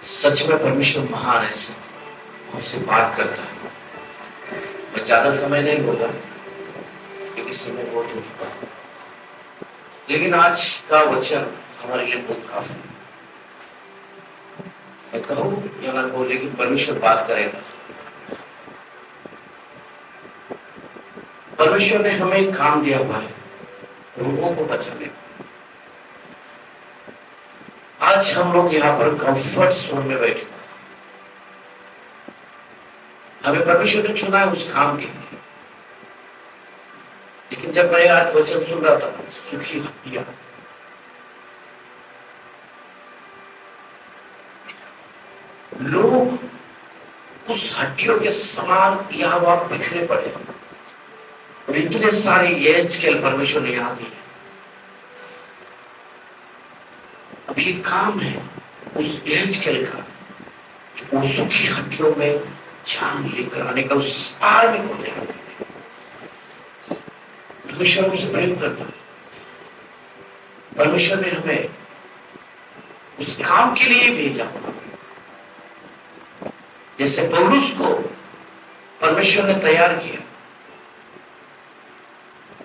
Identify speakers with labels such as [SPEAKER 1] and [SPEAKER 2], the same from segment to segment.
[SPEAKER 1] सच में परमेश्वर महान है, हमसे बात करता है। मैं ज्यादा समय नहीं लूंगा क्योंकि समय बहुत हो चुका है, लेकिन आज का वचन हमारे लिए बहुत काफी है। मैं कहूँ या ना कहूँ, लेकिन परमेश्वर बात करेगा। परमेश्वर ने हमें एक काम दिया हुआ है, रूहों को बचाने का। आज हम लोग यहाँ पर कंफर्ट जोन में बैठे, हमें परमेश्वर ने चुना है उस काम के लिए। लेकिन जब मैं आज वचन सुन रहा था, सुखी हड्डियां, लोग उस हड्डियों के समान यहाँ वहां बिखरे पड़े और इतने सारे एज के परमेश्वर ने यहाँ दिए। अब ये काम है उस एज के का, जो सुखी हड्डियों में जान लेकर आने का, उस आर्मी को ले आने। परमेश्वर हमसे प्रेम करता है। परमेश्वर ने हमें उस काम के लिए भेजा। जैसे पौलुस को परमेश्वर ने तैयार किया,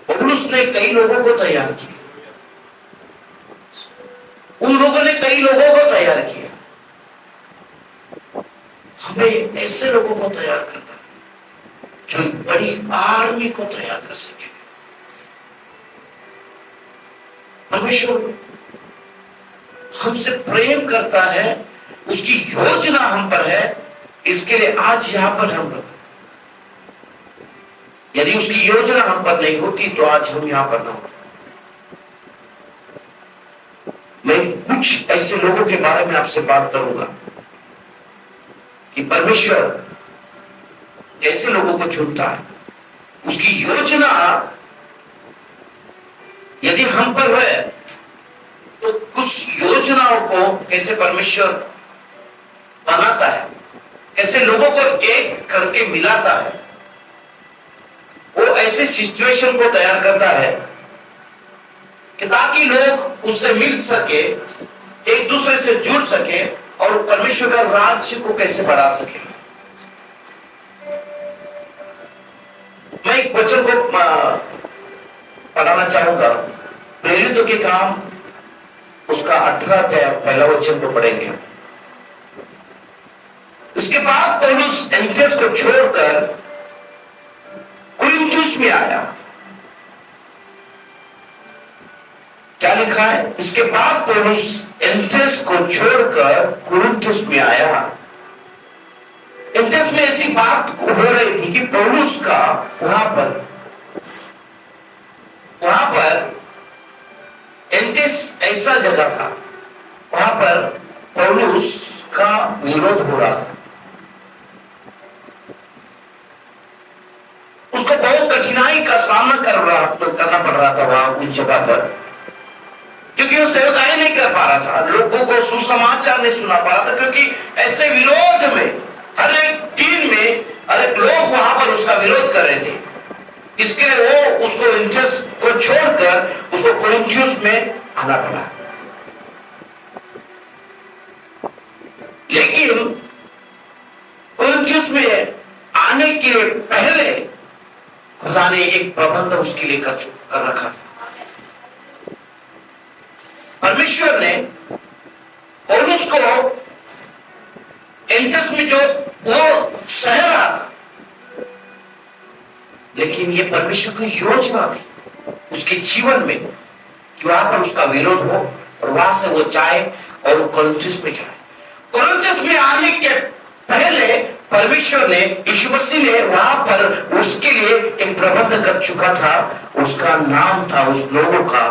[SPEAKER 1] पौलुस ने कई लोगों को तैयार किया, उन लोगों ने कई लोगों को तैयार किया। हमें ऐसे लोगों को तैयार करना है जो एक बड़ी आर्मी को तैयार कर सके। परमेश्वर हमसे प्रेम करता है, उसकी योजना हम पर है। इसके लिए आज यहां पर हम लोग, यदि उसकी योजना हम पर नहीं होती तो आज हम यहां पर ना होते। मैं कुछ ऐसे लोगों के बारे में आपसे बात करूंगा कि परमेश्वर कैसे लोगों को चुनता है, उसकी योजना यदि हम पर है तो उस योजनाओं को कैसे परमेश्वर बनाता है, कैसे लोगों को एक करके मिलाता है। वो ऐसे सिचुएशन को तैयार करता है कि ताकि लोग उससे मिल सके, एक दूसरे से जुड़ सके और परमेश्वर का राज्य को कैसे बढ़ा सके। मैं एक वचन को पढ़ाना चाहूंगा, प्रेरितों के काम उसका 18 अध्याय पहला वचन को पढ़ेंगे। इसके बाद पौलुस एथेंस को छोड़कर कुरिन्थुस में आया। क्या लिखा है? इसके बाद पौलुस एथेंस को छोड़कर कुरिन्थुस में आया। एथेंस में ऐसी बात हो रही थी कि पौलुस का वहां पर एथेंस ऐसा जगह था, वहां पर पौलुस का विरोध हो रहा था। उसको बहुत कठिनाई का सामना करना पड़ रहा था वहां उस जगह पर, क्योंकि वो सेवकाई नहीं कर पा रहा था, लोगों को सुसमाचार नहीं सुना पा रहा था, क्योंकि ऐसे विरोध में हर एक टीम में हर एक लोग वहां पर उसका विरोध कर रहे थे। इसके लिए वो उसको एथेंस को छोड़कर उसको कुरिन्थुस में आना पड़ा। लेकिन कुरिन्थुस में आने के पहले खुदा ने एक प्रबंध उसके लिए कर रखा था। परमेश्वर ने पौलुस को एथेंस में जो वो सह रहा था, लेकिन ये परमेश्वर की योजना थी उसके जीवन में कि वहां पर उसका विरोध हो और वहां से वो जाए और वो कुरिन्थुस में जाए। कुरिन्थुस में आने के पहले परमेश्वर ने, यीशु मसीह ने वहां पर उसके लिए एक प्रबंध कर चुका था। उसका नाम था उस लोगों का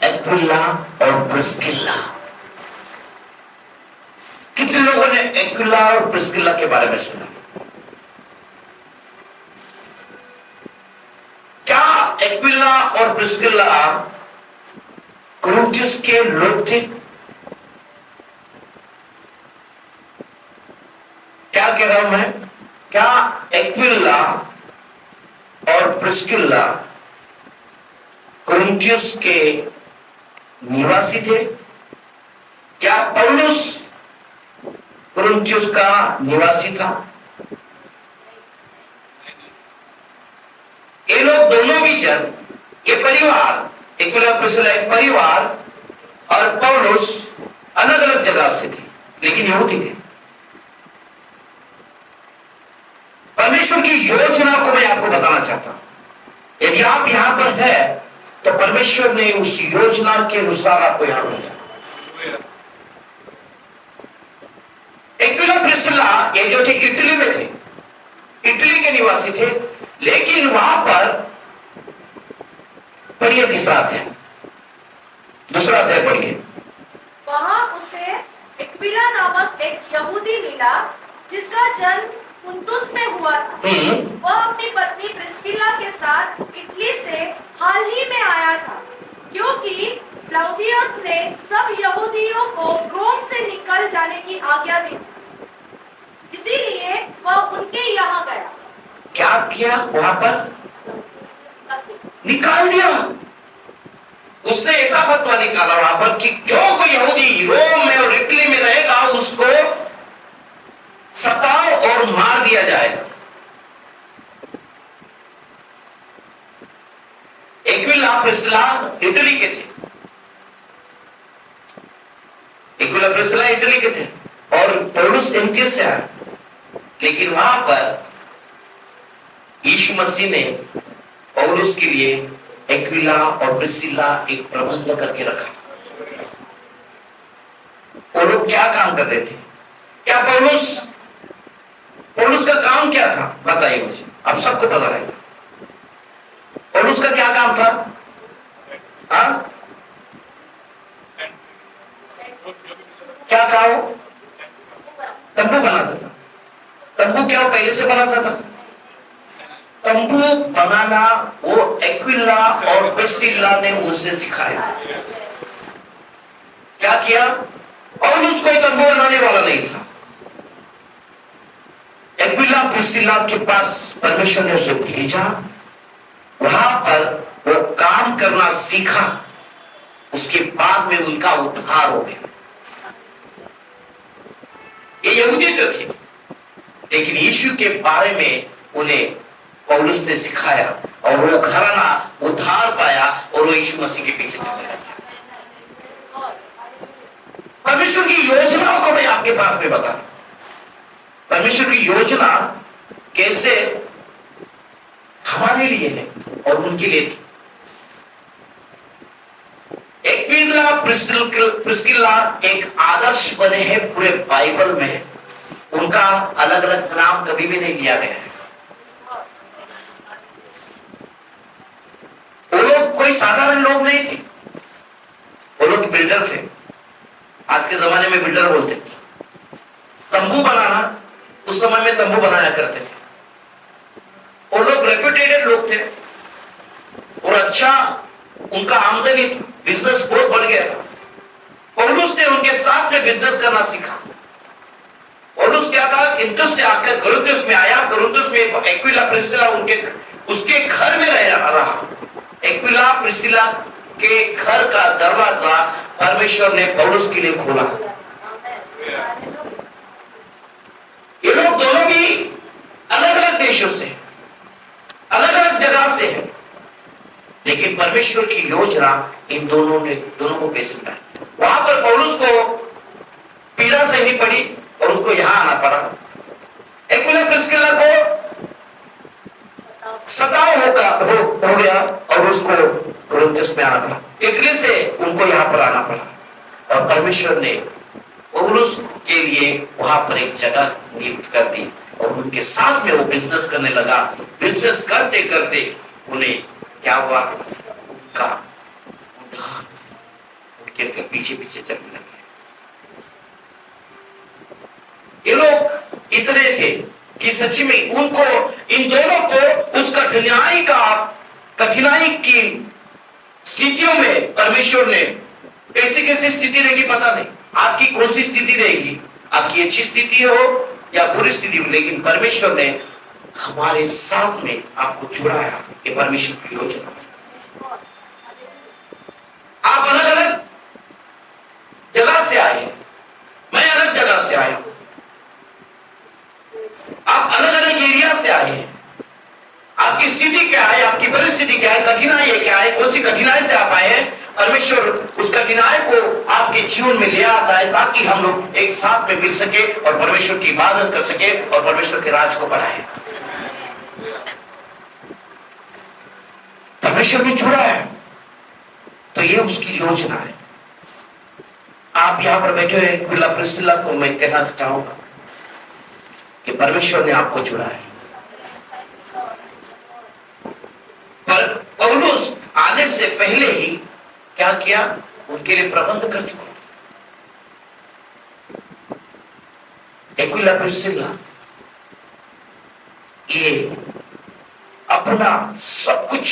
[SPEAKER 1] एक्विला और प्रिस्किल्ला। कितने लोगों ने एक्विला और प्रिस्किल्ला के बारे में सुना? क्या एक्विला और प्रिस्किल्ला कुरिन्थुस के लोग थे? क्या कह रहा हूं मैं? क्या एक्विला और प्रिस्किल्ला कुरिन्थुस के निवासी थे? क्या पौलुस कुरिन्थियुस का निवासी था? ये लोग दोनों भी जन, ये परिवार, एक्विला प्रिस्किला एक परिवार और पौलुस अलग अलग जगह से थे, लेकिन यहूदी थे। परमेश्वर की योजना को मैं आपको बताना चाहता हूं। यदि आप यहां पर है तो परमेश्वर ने उस योजना के अनुसार आपको यहां भेजा। एक्विला प्रिस्किला ये जो थे इटली में थे, इटली के निवासी थे, लेकिन वहां पर पढ़िए तीसरा अध्याय, दूसरा अध्याय पढ़िए।
[SPEAKER 2] वहां उसे एक्विला नामक एक यहूदी मिला जिसका जन्म पुन्तुस में हुआ था। वह अपनी पत्नी प्रिस्किला के साथ इटली से हाल ही में आया था, क्योंकि क्लाउदियस ने सब यहूदियों को रोम से निकल जाने की आज्ञा दी थी, इसीलिए वह उनके यहाँ गया।
[SPEAKER 1] क्या किया? वहां पर निकाल दिया। उसने ऐसा फतवा निकाला वहां पर कि जो कोई यहूदी रोम में और इटली में रहेगा उसको सताओ और मार दिया जाएगा। एक्विला प्रिस्किला इटली के थे, एक्विला प्रिस्किला इटली के थे और पौलुस एंटियस से आया, लेकिन वहां पर यीशु मसीह ने पौलुस के लिए एक्विला और प्रिस्किला एक प्रबंध करके रखा। वो लोग क्या काम कर रहे थे? क्या पौलुस का काम क्या था? बताइए मुझे, अब सबको पता रहेगा। पौलुस का क्या काम था? हाँ, क्या था वो? तंबू बनाता था। तंबू क्या पहले से बनाता था? तंबू बनाना वो एक्विला और प्रिस्किला ने उसे सिखाया। क्या किया? पौलुस कोई तंबू बनाने वाला नहीं था। एक्विला प्रिस्किला के पास परमेश्वर ने उसे भेजा, वहां पर वो काम करना सीखा, उसके बाद में उनका उद्धार हो गया। ये यहूदी तो थे, लेकिन यीशु के बारे में उन्हें पौलुस ने सिखाया और वो घराना उद्धार पाया और वो यीशु मसीह के पीछे चलने लगा। परमेश्वर की योजनाओं को मैं आपके पास में बता, परमेश्वर की योजना कैसे हमारे लिए है और उनके लिए थी। एक्विला प्रिस्किला एक आदर्श बने हैं पूरे बाइबल में। उनका अलग अलग नाम कभी भी नहीं लिया गया है। वो लोग कोई साधारण लोग नहीं थे, वो लोग बिल्डर थे। आज के जमाने में बिल्डर बोलते थे। तंबू बनाना, उस समय में तंबू बनाया करते थे। वो लोग रेप्यूटेड लोग थे और अच्छा उनका आमदनी था, बिजनेस बहुत बढ़ गया था। पौलुस ने उनके साथ में बिजनेस करना सीखा। पौलुस क्या था? इन्तुस से आकर कुरिन्थुस में आया। कुरिन्थुस में एक्विला प्रिस्किला उसके घर में रहा। एक्विला प्रिस्किला के घर का दरवाजा परमेश्वर ने पौलुस के लिए खोला। ये लोग दोनों भी अलग अलग देशों से, अलग अलग जगह से है, लेकिन परमेश्वर की योजना इन दोनों को कैसे मिला। वहां पर पौलुस को पीड़ा सहनी पड़ी और उसको यहां आना पड़ा। एक्विला प्रिस्किला को सताव हो गया और उसको कुरिन्थुस में आना पड़ा। इटली से उनको यहां पर आना पड़ा और परमेश्वर ने पौलुस के लिए वहां पर एक जगह नियुक्त कर दी और उनके साथ में वो बिजनेस करने लगा। बिजनेस करते करते उन्हें क्या हुआ? उनका उद्धार उनके पीछे पीछे चलने लगे। ये लोग इतने थे कि सच में उनको, इन दोनों को उस कठिनाई की स्थितियों में परमेश्वर ने कैसी कैसी स्थिति रहेगी पता नहीं। आपकी कौन सी स्थिति रहेगी, आपकी अच्छी स्थिति हो या बुरी स्थिति हो, लेकिन परमेश्वर ने हमारे साथ में आपको जुड़ाया। ये परमेश्वर की योजना। आप अलग अलग जगह से आए हैं, मैं अलग जगह से आया हूं, आप अलग अलग एरिया से आए हैं। आपकी स्थिति क्या है, आपकी परिस्थिति क्या है, कठिनाई क्या है, कौन सी कठिनाई से आप आए हैं, परमेश्वर उस कठिनाई को आपके जीवन में ले आता है ताकि हम लोग एक साथ में मिल सके और परमेश्वर की इबादत कर सके और परमेश्वर के राज को बढ़ाए। परमेश्वर ने जुड़ा है तो ये उसकी योजना है। आप यहां पर बैठे हुए एक्विला प्रिस्किला को मैं कहना चाहूंगा कि परमेश्वर ने आपको जुड़ा है। पर पौलुस आने से पहले ही क्या किया, उनके लिए प्रबंध कर चुका। एक्विला प्रिस्किला ये अपना सब कुछ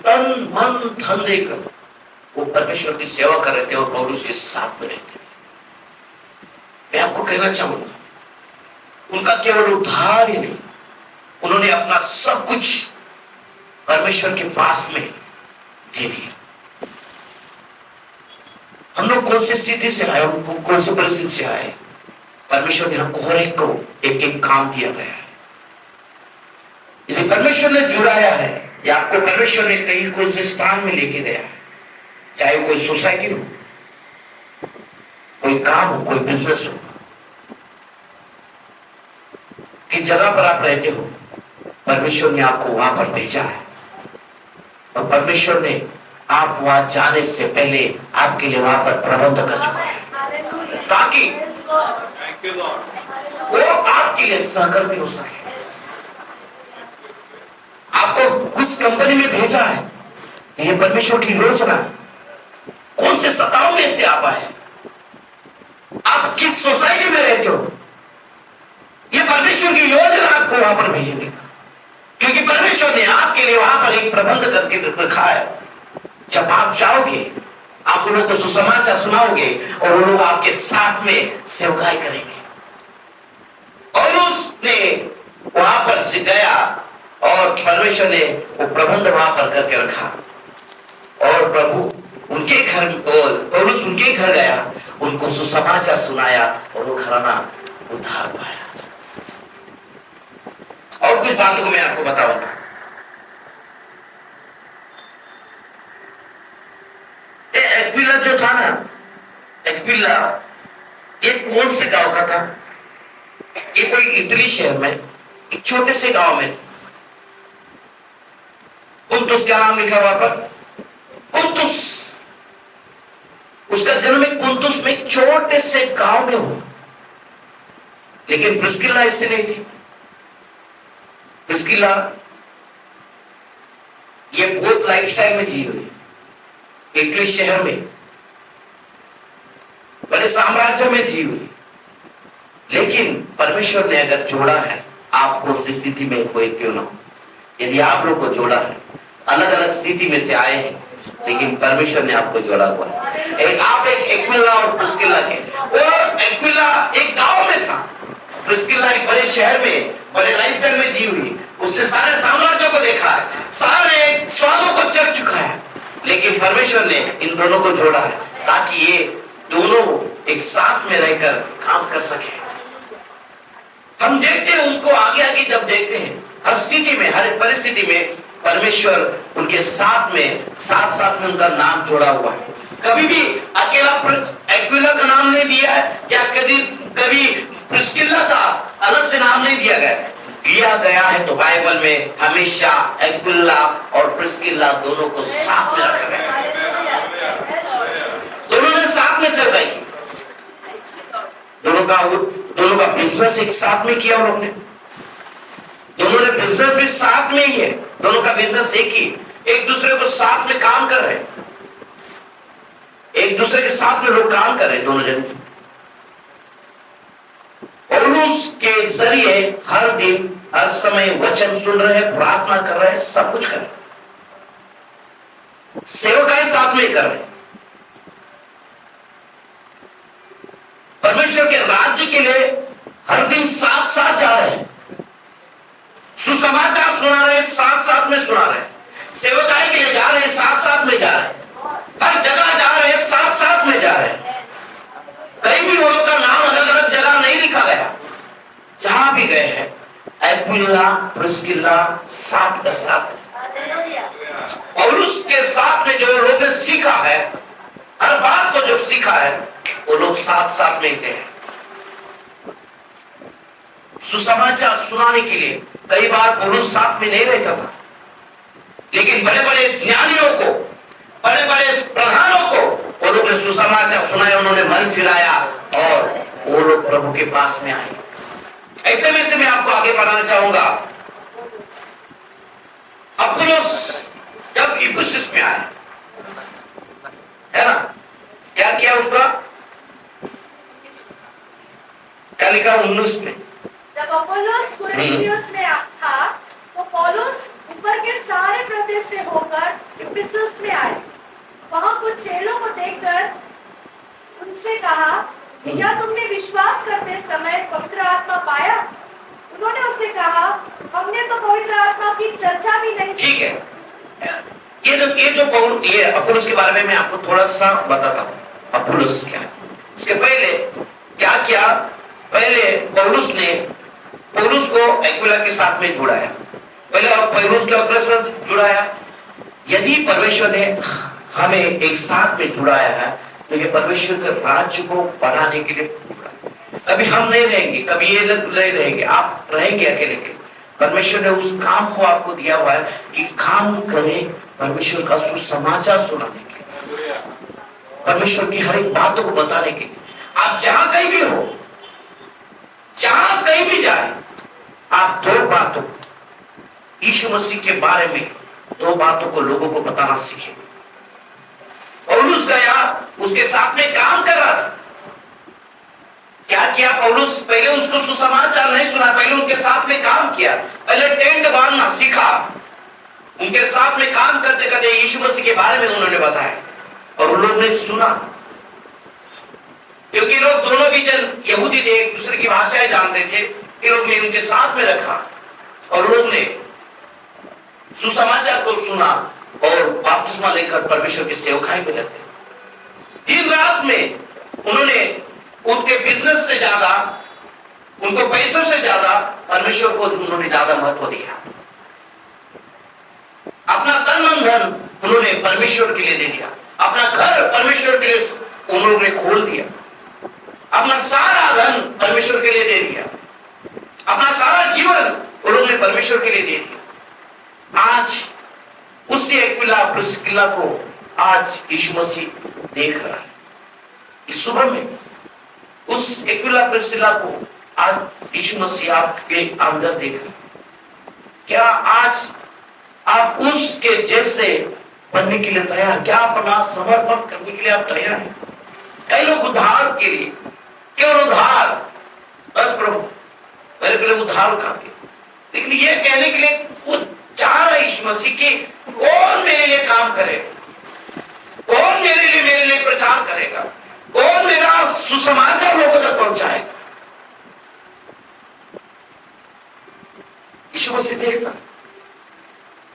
[SPEAKER 1] तन मन धन देकर वो परमेश्वर की सेवा कर रहे थे और पौलुस के साथ में रहते थे। मैं आपको कहना चाहूंगा, उनका केवल उद्धार ही नहीं, उन्होंने अपना सब कुछ परमेश्वर के पास में दे दिया। हम लोग कौन सी स्थिति से आए, कौन सी परिस्थिति से आए, परमेश्वर ने हमको हर एक को एक एक काम दिया गया है। यदि परमेश्वर ने जुड़ाया है या आपको परमेश्वर ने कहीं कौन से स्थान में लेके गया है, चाहे कोई सोसाइटी हो, कोई काम हो, कोई बिजनेस हो, किस जगह पर आप रहते हो, परमेश्वर ने आपको वहां पर भेजा है और परमेश्वर ने आप वहां जाने से पहले आपके लिए वहां पर प्रबंध कर चुका है ताकि वो आपके लिए सहकर्मी हो सके। आपको कुछ कंपनी में भेजा है, ये परमेश्वर की योजना। कौन से सताओं में से आप आए, आप किस सोसाइटी में रहते हो, ये परमेश्वर की योजना आपको वहां पर भेजने का, क्योंकि परमेश्वर ने आपके लिए वहां पर एक प्रबंध करके रखा है। जब आप जाओगे, आप उन लोगों को सुसमाचार सुनाओगे और वो लोग आपके साथ में सेवकाई करेंगे। और उसने वहां पर गया और परमेश्वर ने वो प्रबंध वहां पर करके रखा और प्रभु उनके घर, पौलुस उनके घर गया, उनको सुसमाचार सुनाया और वो घराना उद्धार पाया। और कुछ बातों को मैं आपको बताऊंगा। एक्विला जो था ना, एक्विला ये कौन से गांव का था, ये कोई इटली शहर में एक छोटे से गांव में था। पुंतुस क्या नाम लिखा वहां पर, पुंतुस। उसका जन्म एक पुंतुस में एक छोटे से गांव में हुआ। लेकिन प्रिस्किला ऐसे नहीं थी। प्रिस्किला ये बहुत लाइफस्टाइल में जी हुई, इटली शहर में बड़े साम्राज्य में जी हुई। लेकिन परमेश्वर ने अगर जोड़ा है आपको उस स्थिति में कोई क्यों ना हो, यदि आप लोग को जोड़ा है, अलग अलग स्थिति में से आए हैं, लेकिन परमेश्वर ने आपको जोड़ा हुआ है। आप एक एक्विला और प्रिस्किला के, वो एक्विला एक गांव में था, प्रिस्किला एक बड़े शहर में बड़े लाइफस्टाइल में जी हुई। उसने सारे साम्राज्यों को देखा है, सारे स्वादों को चख चुका है, लेकिन परमेश्वर ने इन दोनों को जोड़ा है ताकि ये दोनों एक साथ में रहकर काम कर सके। हम देखते हैं उनको आगे आगे, जब देखते हैं हर स्थिति में, हर परिस्थिति में परमेश्वर उनके साथ में उनका नाम जोड़ा हुआ है। कभी भी अकेला एक्विला का नाम नहीं दिया है या कभी प्रिस्किला का अलग से नाम नहीं दिया गया है। तो बाइबल में हमेशा एक्विला और प्रिस्किला दोनों को साथ में रखा गया है। दोनों ने साथ में सेवकाई की, दोनों का बिजनेस एक साथ में किया। उन्होंने दोनों ने बिजनेस भी साथ में ही है, दोनों का बिजनेस एक ही, एक दूसरे को साथ में काम कर रहे, एक दूसरे के साथ में लोग काम कर रहे दोनों जन। पौलुस के जरिए हर दिन हर समय वचन सुन रहे, प्रार्थना कर रहे, सब कुछ कर रहे, सेवकाई साथ में कर रहे, परमेश्वर के राज्य के लिए हर दिन साथ साथ जा रहे हैं, सुसमाचार सुना रहे, साथ साथ में सुना रहे, सेवकाई के लिए जा रहे, साथ साथ में जा रहे, हर जगह जा रहे, साथ साथ एक्विला प्रिस्किला साथ का साथ और उसके साथ में जो लोग ने सीखा है, हर बात को जो सीखा है, वो लोग साथ साथ में गए सुसमाचार सुनाने के लिए। कई बार पौलुस साथ में नहीं रहता था, लेकिन बड़े बड़े ज्ञानियों को, बड़े बड़े प्रधानों को वो लोग ने सुसमाचार सुनाया, उन्होंने मन फिराया और वो लोग प्रभु के पास में आए। ऐसे में से मैं आपको आगे बढ़ाना चाहूंगा। अपुल्लोस जब इफिसुस में आया, है ना, क्या किया उसका, क्या लिखा 19 में,
[SPEAKER 2] जब अपोलोस कुरिन्थियुस में था तो पौलुस ऊपर के सारे प्रदेश से होकर इफिसुस में आए। वहां कुछ चेलों को देखकर उनसे कहा, क्या तुमने विश्वास करते समय पवित्र आत्मा पाया? उन्होंने उससे कहा, हमने तो पवित्र आत्मा की चर्चा भी नहीं।
[SPEAKER 1] ठीक है, ये अपुल्लोस के बारे में मैं आपको थोड़ा सा बताता हूँ। अपुल्लोस क्या है, उसके पहले क्या किया, पहले पौलुस को एक्विला के साथ में जुड़ाया। पहले पौलुस को एक्विला से जुड़ाया। यदि परमेश्वर ने हमें एक साथ में जुड़ाया है तो ये परमेश्वर के राज्य को बढ़ाने के लिए जुड़ा। कभी हम नहीं रहेंगे, कभी ये लोग नहीं रहेंगे, आप रहेंगे अकेले के। परमेश्वर ने उस काम को आपको दिया हुआ है कि काम करें परमेश्वर का सुसमाचार सुनाने के लिए, परमेश्वर की हर एक बातों को बताने के लिए। आप जहां कहीं भी हो, जहां कहीं भी जाए, आप दो बातों, यीशु मसीह के बारे में दो बातों को लोगों को बताना सीखें। पौलुस गया, उसके साथ में काम कर रहा था। क्या किया पौलुस, पहले उसको सुसमाचार नहीं सुना, पहले उनके साथ में काम किया, पहले टेंट बांधना सीखा। उनके साथ में काम करते करते यीशु मसीह के बारे में उन्होंने बताया और उन लोगों ने सुना, क्योंकि लोग दोनों भी जन यहूदी थे, एक दूसरे की भाषाएं जानते थे। ये लोग ने उनके साथ में रखा और लोग ने सुसमाचार को सुना और बपतिस्मा लेकर परमेश्वर की सेवकाई में लगते। दिन रात में उन्होंने उनके बिजनेस से ज्यादा, उनको पैसों से ज्यादा परमेश्वर को उन्होंने ज्यादा महत्व दिया। अपना तन मन धन उन्होंने परमेश्वर के लिए दे दिया, अपना घर परमेश्वर के लिए उन्होंने खोल दिया, अपना सारा धन परमेश्वर के लिए दे दिया, अपना सारा जीवन उन्होंने परमेश्वर के लिए दे दिया। आज उसी एक्विला प्रिस्किला को आज यीशु मसीह देख रहा है। इस सुबह में उस एक्विला प्रिस्किला को आज यीशु मसीह आपके अंदर देख रहे हैं। क्या आज आप उसके जैसे बनने के लिए तैयार, क्या अपना समर्पण करने के लिए आप तैयार हैं? कई लोग उद्धार के लिए, केवल उद्धार, बस प्रभु मेरे के लिए उद्धार काफी, लेकिन ये कहने के लिए वो चाह रहा है यीशु मसीह की, कौन मेरे लिए काम करेगा, कौन मेरे लिए प्रचार करेगा, कौन मेरा सुसमाचार लोगों तक पहुंचाएगा। यीशु मसीह देखता,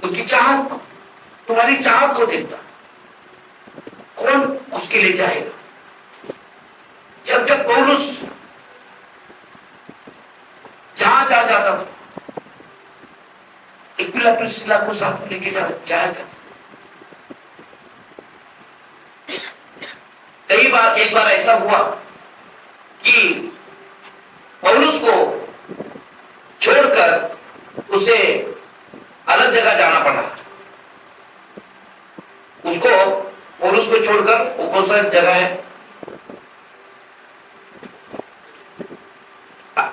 [SPEAKER 1] उनकी चाहत को, तुम्हारी चाहत को देखता, कौन उसके लिए जाएगा। जब जब पौलुस जहां जा जाता था, एक्विला प्रिस्किला को साथ लेके जाया करता। कई बार, एक बार ऐसा हुआ कि पौलुस को छोड़कर उसे अलग जगह जाना पड़ा। उसको पौलुस को छोड़कर, वो कौन सा जगह है,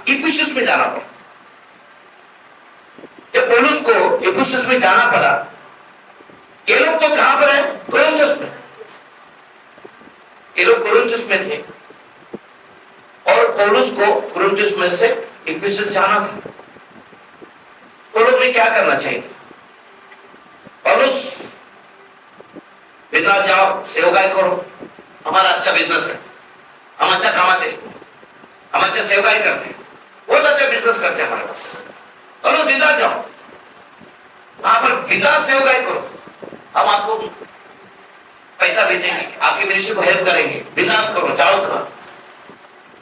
[SPEAKER 1] इफिसुस में जाना पड़ा। जब पौलुस को इफिसुस में जाना पड़ा, ये लोग तो कहां पर है, कुरिन्थुस में, ये लोग कुरिन्थुस में थे और पौलुस को कुरिन्थुस में से इफिसुस जाना था। वो लोग ने क्या करना चाहिए, पौलुस बिजनेस जाओ, सेवकाई करो, हमारा अच्छा बिजनेस है, हम अच्छा कमाते, हम अच्छा सेवकाई करते, बहुत अच्छा बिजनेस करते हैं हमारे पास, चलो बिंदास जाओ, वहां पर बिंदास सेवकाई करो, हम आपको पैसा भेजेंगे, आपके मिनिस्ट्री को हेल्प करेंगे, बिंदास करो, जाओ करो,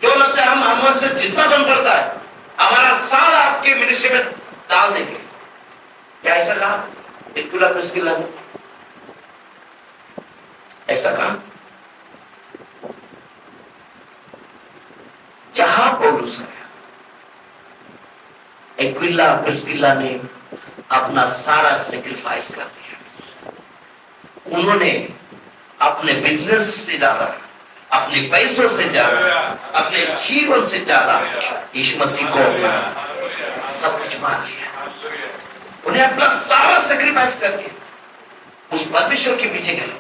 [SPEAKER 1] जो लगता है हम हमसे जितना बन पड़ता है, हमारा साल आपके मिनिस्ट्री में डाल देंगे। क्या ऐसा कहा एक्विला प्रिस्किला ने? ऐसा कहा। जहां पौलुस गया, एक्विला प्रिस्किला ने अपना सारा सेक्रीफाइस कर दिया। उन्होंने अपने बिजनेस से ज्यादा, अपने पैसों से ज्यादा, अपने जीवन से ज्यादा यीशु मसीह को अपना सब कुछ मान लिया। उन्हें अपना सारा सेक्रीफाइस करके उस परमेश्वर के पीछे गए।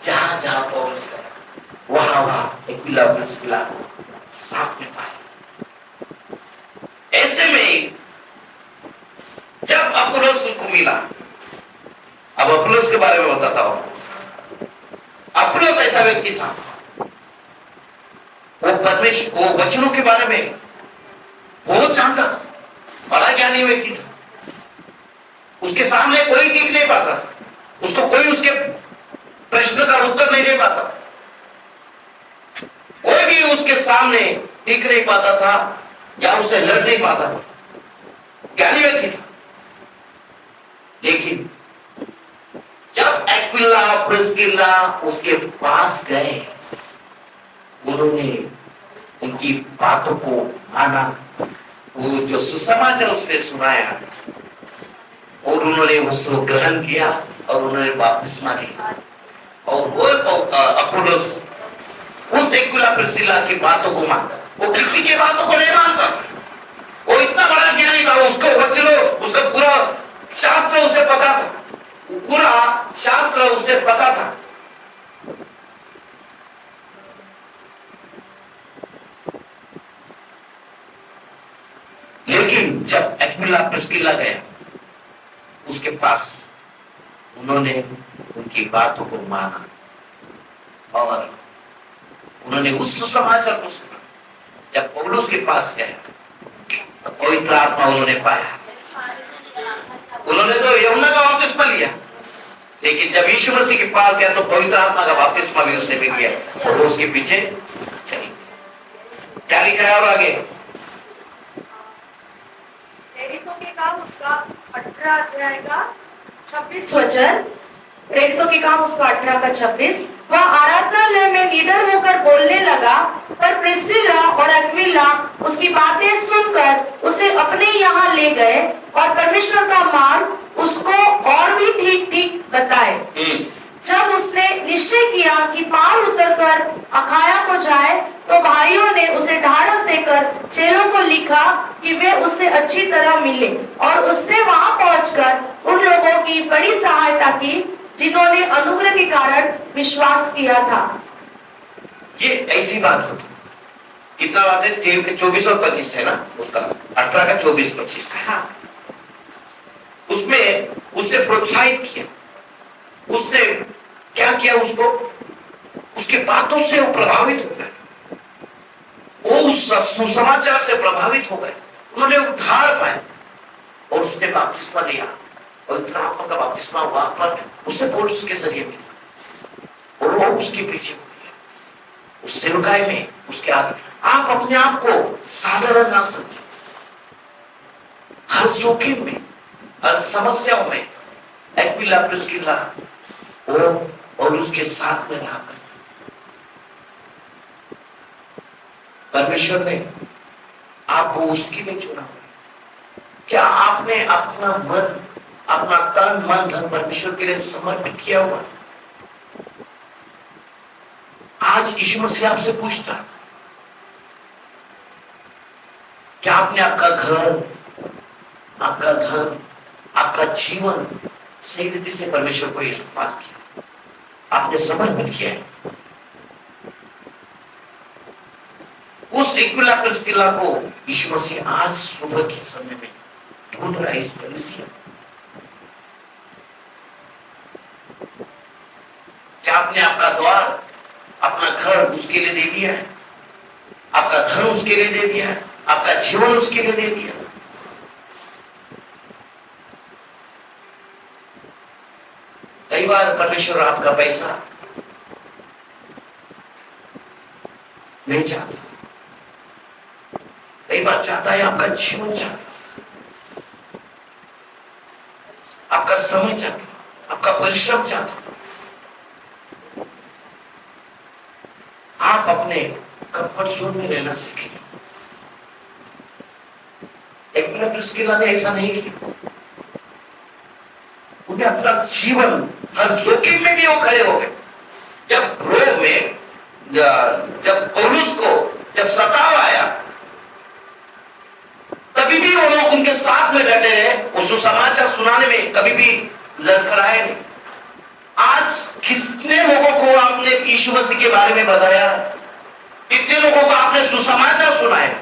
[SPEAKER 1] जहां जहां पौलुस गया वहां वहां एक्विला प्रिस्किला साथ में पाए। ऐसे में जब अपुल्लोस उनको मिला, अब अपुल्लोस के बारे में बताता हूं। अपुल्लोस ऐसा व्यक्ति था, वो वचनों के बारे में बहुत जानता था, बड़ा ज्ञानी व्यक्ति था। उसके सामने कोई टिक नहीं पाता, उसको कोई उसके प्रश्न का उत्तर नहीं दे पाता, कोई भी उसके सामने टिक नहीं पाता था या उससे लड़ नहीं पाता था। ज्ञानी व्यक्ति था। लेकिन जब एक्विला प्रिस्किला उसके पास गए, उन्होंने उनकी बातों को माना। वो जो सुसमाचार उसने सुनाया और उन्होंने उसको ग्रहण किया और उन्होंने बपतिस्मा लिया। और वो अपुल्लोस उस एक्विला प्रिस्किला की बातों को मानता। वो किसी की बातों को नहीं मानता। वो इतना बड़ा ज्ञानी था, उसको वचनों, उसका पूरा शास्त्र उसे पता था, पूरा शास्त्र उसे पता था। लेकिन जब एक्विला प्रिस्किला गया उसके पास, उन्होंने उनकी बातों को माना और उन्होंने उस सुसमाचार को सुना। जब पौलुस के पास गए तो पवित्र आत्मा उन्होंने पाया। उन्होंने तो यूहन्ना का बपतिस्मा लिया, लेकिन जब यीशु मसीह के पास गया तो पवित्र आत्मा का बपतिस्मा भी उससे मिल गया और वो उसके पीछे चली गई। क्या लिखा है और आगे?
[SPEAKER 2] प्रेरितों के काम उसका 18 अध्याय का 26 वचन। प्रेरितों के काम उसका 18 का 26। वह आराधनालय में निडर होकर बोलने लगा, पर प्रिस्किला और एक्विला उसकी बातें सुनकर उसे अपने यहाँ ले गए और परमेश्वर का मार्ग उसको और भी ठीक ठीक बताए। जब उसने निश्चय किया कि पार उतरकर अखाया को जाए, तो भाइयों ने उसे ढाढ़स देकर चेलों को लिखा कि वे उससे अच्छी तरह मिले, और उसने वहां पहुंचकर उन लोगों की बड़ी सहायता की जिन्होंने अनुग्रह के कारण विश्वास किया था।
[SPEAKER 1] ये ऐसी बात होती। कितना बात है? 24 और 25 है ना उसका, 18 का 24-25।
[SPEAKER 2] हाँ।
[SPEAKER 1] उसमें उसने प्रोत्साहित किया। उसने क्या किया? उसको उसके बातों से वो प्रभावित हो गए, वो उस सुसमाचार से प्रभावित हो गए। उन्होंने उद्धार पाया और उसने बपतिस्मा लिया और आत्मा का बपतिस्मा वहां पर उसे पौलुस के जरिए मिला और वो उसके पीछे हो गया उस सेवकाई में, उसके आगे। आप अपने आप को साधारण ना समझें। हर जोखिम में, हर समस्याओं में एक्विला प्रिस्किला वो और उसके साथ में रहा करते। परमेश्वर ने आपको उसके लिए चुना। क्या आपने अपना मन, अपना तन मन धन परमेश्वर के लिए समर्पित किया हुआ? आज यीशु मसीह आपसे पूछता, क्या आपने आपका घर, आपका धन, आपका जीवन सही रीति से परमेश्वर को इस्तेमाल किया? आपने समर्पित किया है? उस एक्विला प्रिस्किला को यीशु मसीह आज सुबह के समय में ढूंढ रहा है इस कलीसिया। क्या आपने आपका द्वार, अपना घर उसके लिए दे दिया है? आपका धन उसके लिए दे दिया है? आपका जीवन उसके लिए दे दिया? कई बार परमेश्वर आपका पैसा नहीं चाहता, कई बार चाहता है आपका जीवन चाहता। समय चाहता हूं, आपका परिश्रम चाहता हूं। आप अपने कंफर्ट जोन में रहना सीखें। एक्विला प्रिस्किला ने ऐसा नहीं किया। उन्हें अपना जीवन हर जोखिम में भी वो खड़े हो गए। जब रोम में जब पौलुस को जब सताव आया, तभी भी वो लोग उनके साथ में डटे रहे। वो सुसमाचार सुनाने में कभी भी लड़खड़ाए नहीं। आज कितने लोगों को आपने यीशु मसीह के बारे में बताया, कितने लोगों को आपने सुसमाचार सुनाया,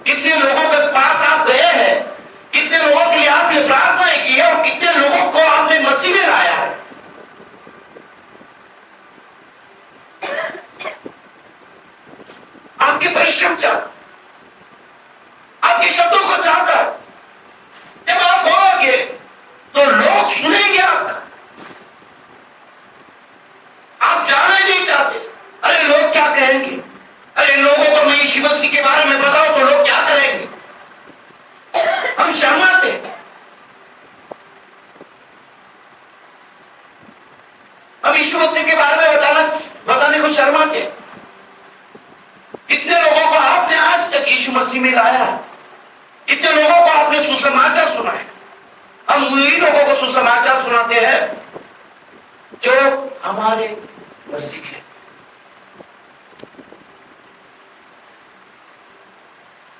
[SPEAKER 1] कितने लोगों के पास आप गए हैं, कितने लोगों के लिए आपने प्रार्थनाएं की है और कितने लोगों को आपने मसीह में लाया है। आपके परिश्रम चाहता, आपके शब्दों को चाहता। जब आप बोलोगे तो लोग सुनेंगे आपका। आप जाना ही नहीं चाहते, अरे लोग क्या कहेंगे, अरे लोगों को मैं यीशु मसीह के बारे में बताऊं तो लोग क्या करेंगे। हम शर्माते, हम यीशु मसीह के बारे में बताने को शर्माते। कितने लोगों को आपने आज तक यीशु मसीह में लाया, कितने लोगों को आपने सुसमाचार सुनाया। हम उन्हीं लोगों को सुसमाचार सुनाते हैं जो हमारे नजदीक है।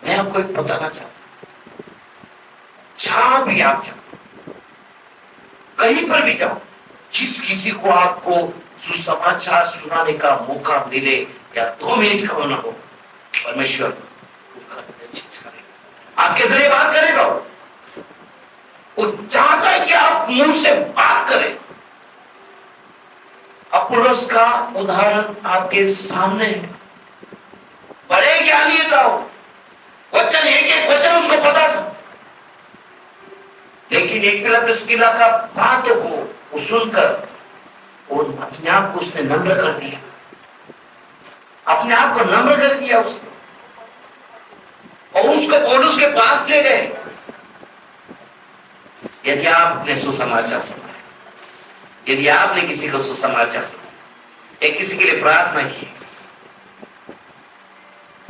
[SPEAKER 1] मैं आपको एक बताना चाहता हूं, जहां भी आप जाओ, कहीं पर भी जाओ, जिस किसी को आपको सुसमाचार सुनाने का मौका मिले या 2 मिनट का होना हो, परमेश्वर उसका चीज करेगा, आपके जरिए बात करेगा। वो चाहता है कि आप मुंह से बात करें। अपुल्लोस का उदाहरण आपके सामने है। बड़े ज्ञानी था वो, वचन एक वचन उसको पता था, लेकिन एक्विला प्रिस्किला का बातों को वो सुनकर वो अपने आप को उसने नम्र कर दिया, अपने आप को नम्र कर दिया उसने, और उसको पौलुस के पास ले गए। यदि आपने सुसमाचार सुना, यदि आपने किसी को सुसमाचार सुना, एक किसी के लिए प्रार्थना की,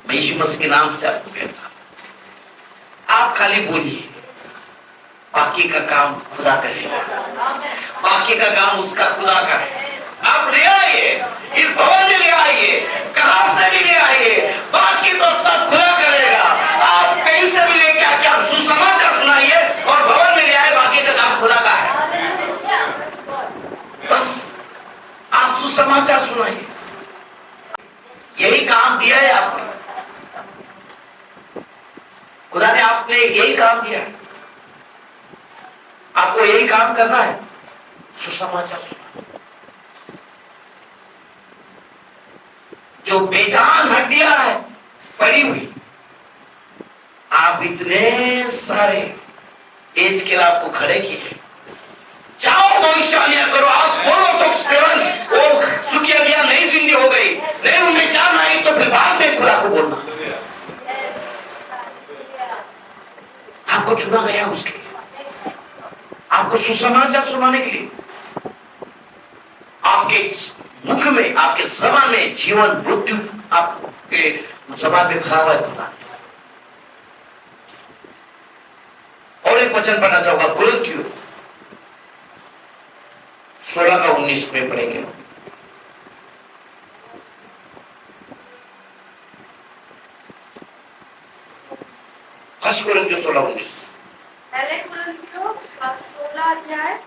[SPEAKER 1] मैं यीशु मसीह के नाम से आपको कहता, आप खाली बोलिए, बाकी का काम खुदा करेगा, बाकी का काम उसका खुदा का है। आप ले आइए, इस भवन में ले आइए, कहां से भी ले आइए, बाकी तो सब खुदा करेगा। आप कहीं से भी लेके आके आप सुसमाचार सुनाइए और भवन में ले आए, बाकी का काम खुदा का है। बस आप सुसमाचार सुनाइए, यही काम दिया है आपने, खुदा ने आपने यही काम दिया है, आपको यही काम करना है, सुसमाचार सुनाना। जो बेजान हड्डियां है पड़ी हुई, आप इतने सारे एज के आपको खड़े किए, जाओ भविष्यवाणियां करो, आप बोलो तो सेवन वो सुखी हड्डियां नई जिंदगी हो गई, नहीं उनमें जान आई तो फिर बाद में खुदा को बोलना। आपको चुना गया उसके लिए, आपको सुसमाचार सुनाने के लिए। आपके मुख में, आपके जबान में जीवन मृत्यु आपके जबान में खड़ा हुआ है खुदा। और एक वचन पढ़ना चाहूंगा, कुरिन्थियों 16 का 19 में पढ़ेंगे। फर्स्ट कुरिन्थियों 16-19।
[SPEAKER 2] पहले कुरिन्थियों 16 अध्याय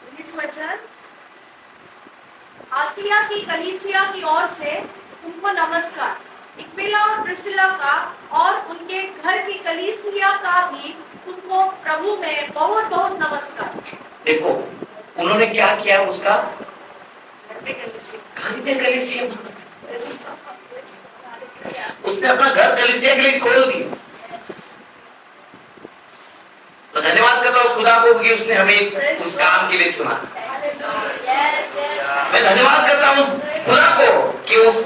[SPEAKER 2] 19 वचन। आसिया की कलीसिया की ओर से तुमको नमस्कार। एक्विला और प्रिस्किला का और उनके घर की कलीसिया का भी तुमको प्रभु में बहुत बहुत नमस्कार।
[SPEAKER 1] देखो उन्होंने क्या किया, उसका
[SPEAKER 2] घर में
[SPEAKER 1] कलीसिया उसने अपना घर कलीसिया के लिए खोल दिया। तो धन्यवाद करता हूं उस खुदा को कि उसने हमें उस काम के लिए चुना। मैं धन्यवाद करता हूं उस खुदा को कि उस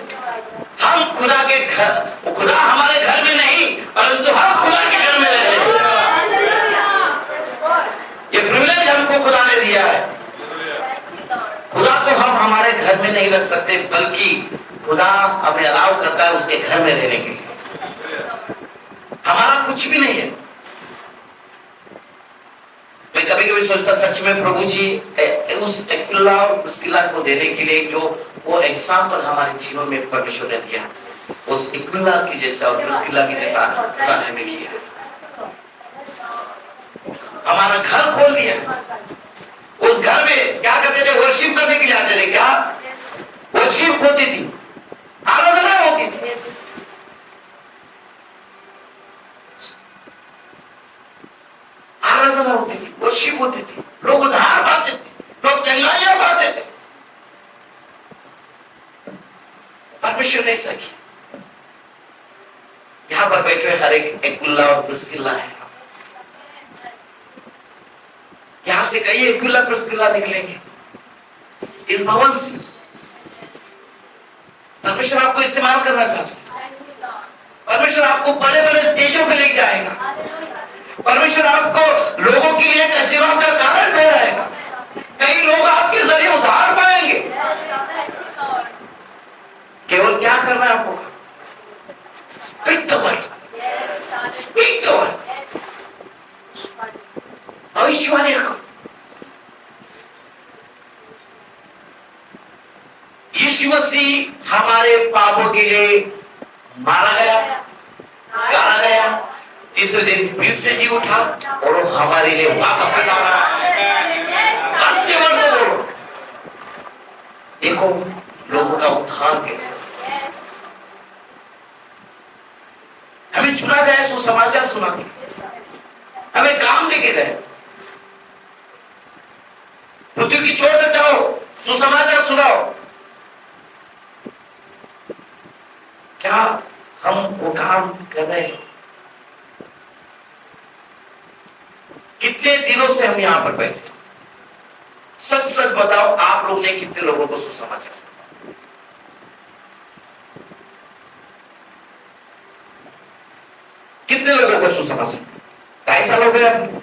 [SPEAKER 1] हम खुदा के घर, खुदा हमारे घर में नहीं परंतु हम खुदा के घर में रहते हैं। ये प्रिविलेज नहीं रख सकते, बल्कि खुदा हमें अलाउ करता है उसके घर में रहने के लिए। हमारा कुछ भी नहीं है। मैं कभी कभी सोचता, सच में प्रभु जी उस एक्विला और प्रिस्किला को देने के लिए जो वो एग्जाम्पल हमारे जीवन में परमेश्वर ने दिया, उस एक्विला की जैसा और प्रिस्किला की जैसा खुदा ने हमें किया। हमारा घर खोल दिया। उस घर में क्या करते थे? वर्शिप करने के लिए आते थे। क्या वर्शिप होती थी, आराधना होती थी। आराधना होती थी, वर्शिप होती थी, लोग उधार पाते थे, लोग चंगाइयां पाते थे। परमेश्वर ने सकी। यहां पर बैठे हुए हर एक एक्विला और प्रिस्किला है। यहां से कई एक्विला प्रिस्किला निकलेंगे इस भवन से। परमेश्वर आपको इस्तेमाल करना चाहता है। परमेश्वर आपको बड़े बड़े स्टेजों पे लेके जाएगा। परमेश्वर आपको लोगों के लिए एक आशीर्वाद का कारण ठहराएगा। कई लोग आपके जरिए उद्धार पाएंगे। केवल क्या करना है आपको? Speak the word, speak the word, भविष्यवाणी करो। यीशु मसीह हमारे पापों के लिए मारा गया, गाड़ा गया, तीसरे दिन फिर से जी उठा और वो हमारे लिए वापस आ जा रहा है। हास्य वर्ड को बोलो। देखो लोगों का उद्धार कैसे। हमें चुना गया सुसमाचार सुना के, हमें काम देके गए। पृथ्वी की छोर तक जाओ, सुसमाचार सुनाओ। क्या हम वो काम कर रहे हैं? कितने दिनों से हम यहां पर बैठे? सच सच बताओ, आप लोग ने कितने लोगों को सुसमाचार सुनाया? कितने लोगों को सुसमाचार? 2.5 साल हो गए आपको।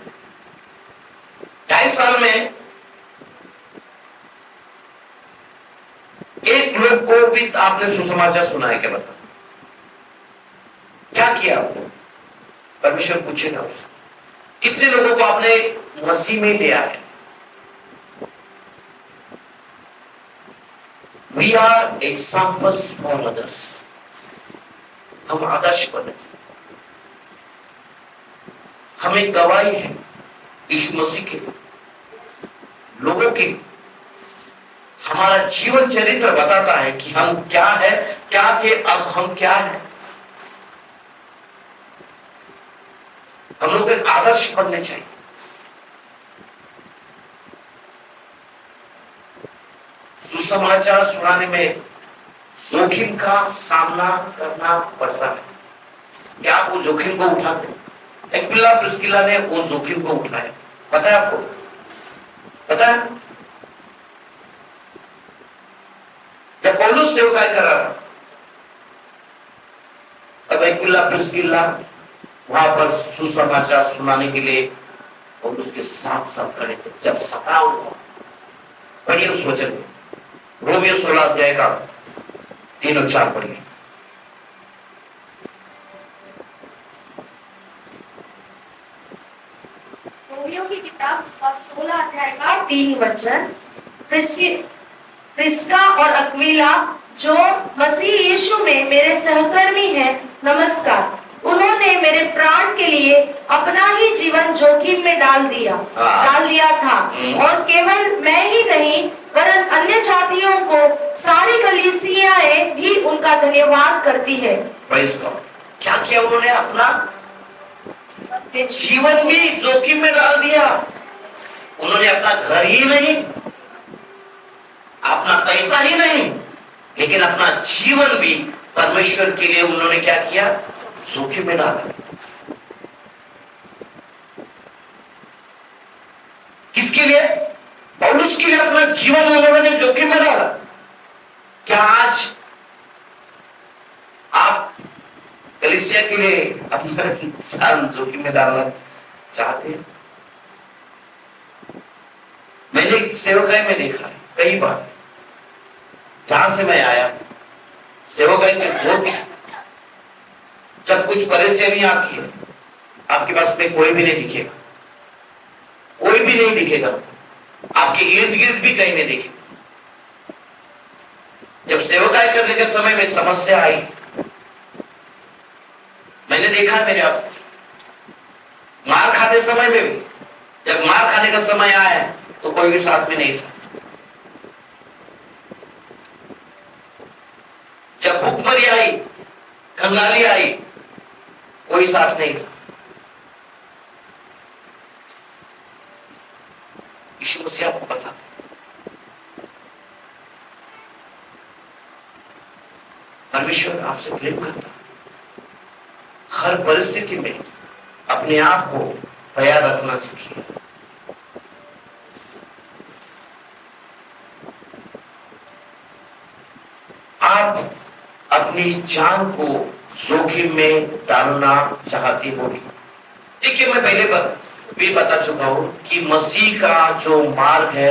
[SPEAKER 1] 2.5 साल में एक लोग को भी आपने सुसमाचार सुनाया क्या? बता, क्या किया आपने? परमेश्वर पूछेगा उससे। कितने लोगों को आपने मसीह में लिया है? We are examples for others. हम आदर्श बने, हमें गवाही है यीशु मसीह के लोगों की। हमारा जीवन चरित्र बताता है कि हम क्या है, क्या थे, अब हम क्या है। हम लोग एक आदर्श बनने चाहिए। सुसमाचार सुनाने में जोखिम का सामना करना पड़ता है। क्या आप वो जोखिम को उठाते? एक्विला प्रिस्किला ने वो जोखिम को उठाया। पता है आपको? पता है? जब पौलुस सेवकाई कर रहा था, तब एक्विला प्रिस्किला वहां पर सुसमाचार सुनाने के लिए और उसके साथ साथ खड़े थे। जब सताव हुआ, पढ़िए उस वचन में, रोमियो 16 अध्याय का 3 और 4 पढ़िए।
[SPEAKER 2] रोमियो की किताब उसका 16 अध्याय का 3 वचन। प्रिस्का और अक्विला जो मसीह यीशु में मेरे सहकर्मी हैं, नमस्कार। उन्होंने मेरे प्राण के लिए अपना ही जीवन जोखिम में डाल दिया था। और केवल मैं ही नहीं, वरन अन्य जातियों को सारी कलीसियाएं भी उनका धन्यवाद करती है।
[SPEAKER 1] क्या किया उन्होंने? अपना जीवन भी जोखिम में डाल दिया। उन्होंने अपना घर ही नहीं, अपना पैसा ही नहीं, लेकिन अपना जीवन भी परमेश्वर के लिए उन्होंने क्या किया? जोखिम में डाला। किसके लिए? पौलुस के लिए अपना जीवन उन्होंने जोखिम में डाला। क्या आज आप कलीसिया के लिए अपना इंसान जोखिम में डालना चाहते हैं? मैंने सेवकाई में देखा है कई बार, जहां से मैं आया, सेवकाई के बहुत, जब कुछ परेशानी आती है, आपके पास में कोई भी नहीं दिखेगा, कोई भी नहीं दिखेगा, आपके इर्द गिर्द भी कहीं नहीं दिखेगा। जब सेवकाई करने के समय में समस्या आई, मैंने देखा है मेरे आप मार खाते समय में भी, जब मार खाने का समय आया तो कोई भी साथ में नहीं था। जब भूखमरी आई, कंगाली आई, कोई साथ नहीं था। यीशु मसीह आपको पता था, परमेश्वर आपसे प्रेम करता, हर परिस्थिति में अपने आप को तैयार रखना सीखिए। आप अपनी जान को जोखिम में डालना चाहती होगी। देखिए, मैं पहले भी बता चुका हूं कि मसीह का जो मार्ग है